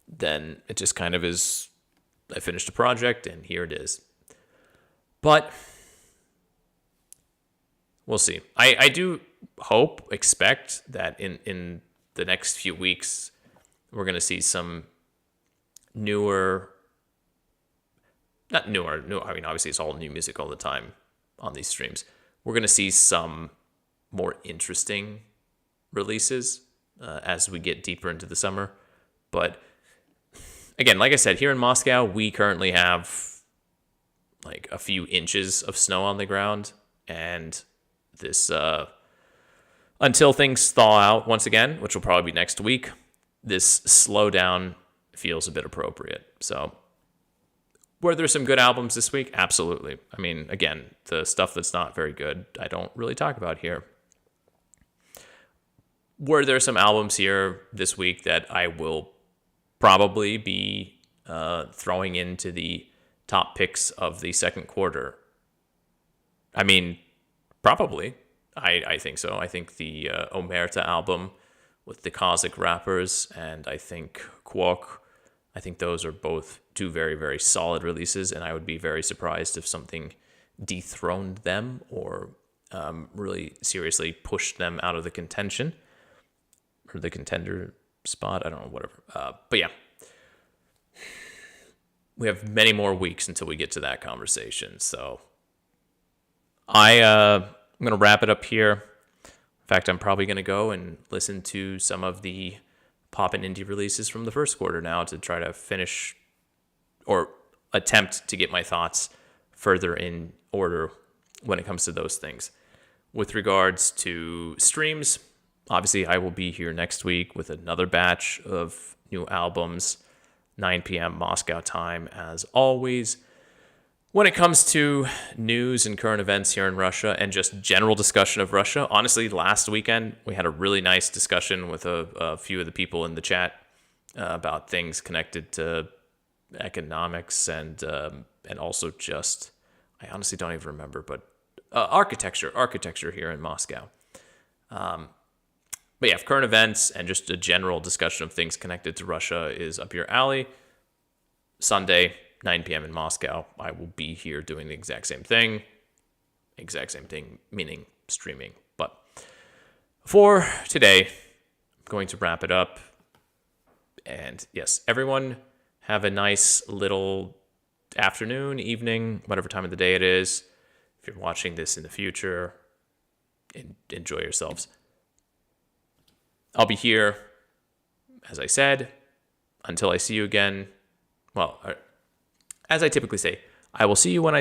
then it just kind of is, I finished a project and here it is. But we'll see. I do expect that in the next few weeks, we're going to see some newer, I mean, obviously it's all new music all the time on these streams. We're going to see some more interesting releases as we get deeper into the summer. But again, like I said, here in Moscow, we currently have like a few inches of snow on the ground. And this, until things thaw out once again, which will probably be next week, this slowdown feels a bit appropriate. So were there some good albums this week? Absolutely. I mean, again, the stuff that's not very good, I don't really talk about here. Were there some albums here this week that I will probably be throwing into the top picks of the second quarter? I mean, probably. I think so. I think the Omertà album with the Kazakh rappers, and I think КУОК, I think those are both two very, very solid releases, and I would be very surprised if something dethroned them or really seriously pushed them out of the contention or the contender spot. I don't know, whatever. But yeah, we have many more weeks until we get to that conversation. So I'm going to wrap it up here. In fact, I'm probably going to go and listen to some of the pop and indie releases from the first quarter now to try to finish or attempt to get my thoughts further in order when it comes to those things. With regards to streams, obviously I will be here next week with another batch of new albums, 9 p.m. Moscow time as always. When it comes to news and current events here in Russia and just general discussion of Russia, honestly, last weekend we had a really nice discussion with a few of the people in the chat about things connected to economics and also just, I honestly don't even remember, but architecture here in Moscow. But yeah, if current events and just a general discussion of things connected to Russia is up your alley, Sunday, 9 p.m. in Moscow, I will be here doing the exact same thing. Exact same thing, meaning streaming. But for today, I'm going to wrap it up. And yes, everyone have a nice little afternoon, evening, whatever time of the day it is. If you're watching this in the future, enjoy yourselves. I'll be here, as I said, until I see you again. Well, as I typically say, I will see you when I see you.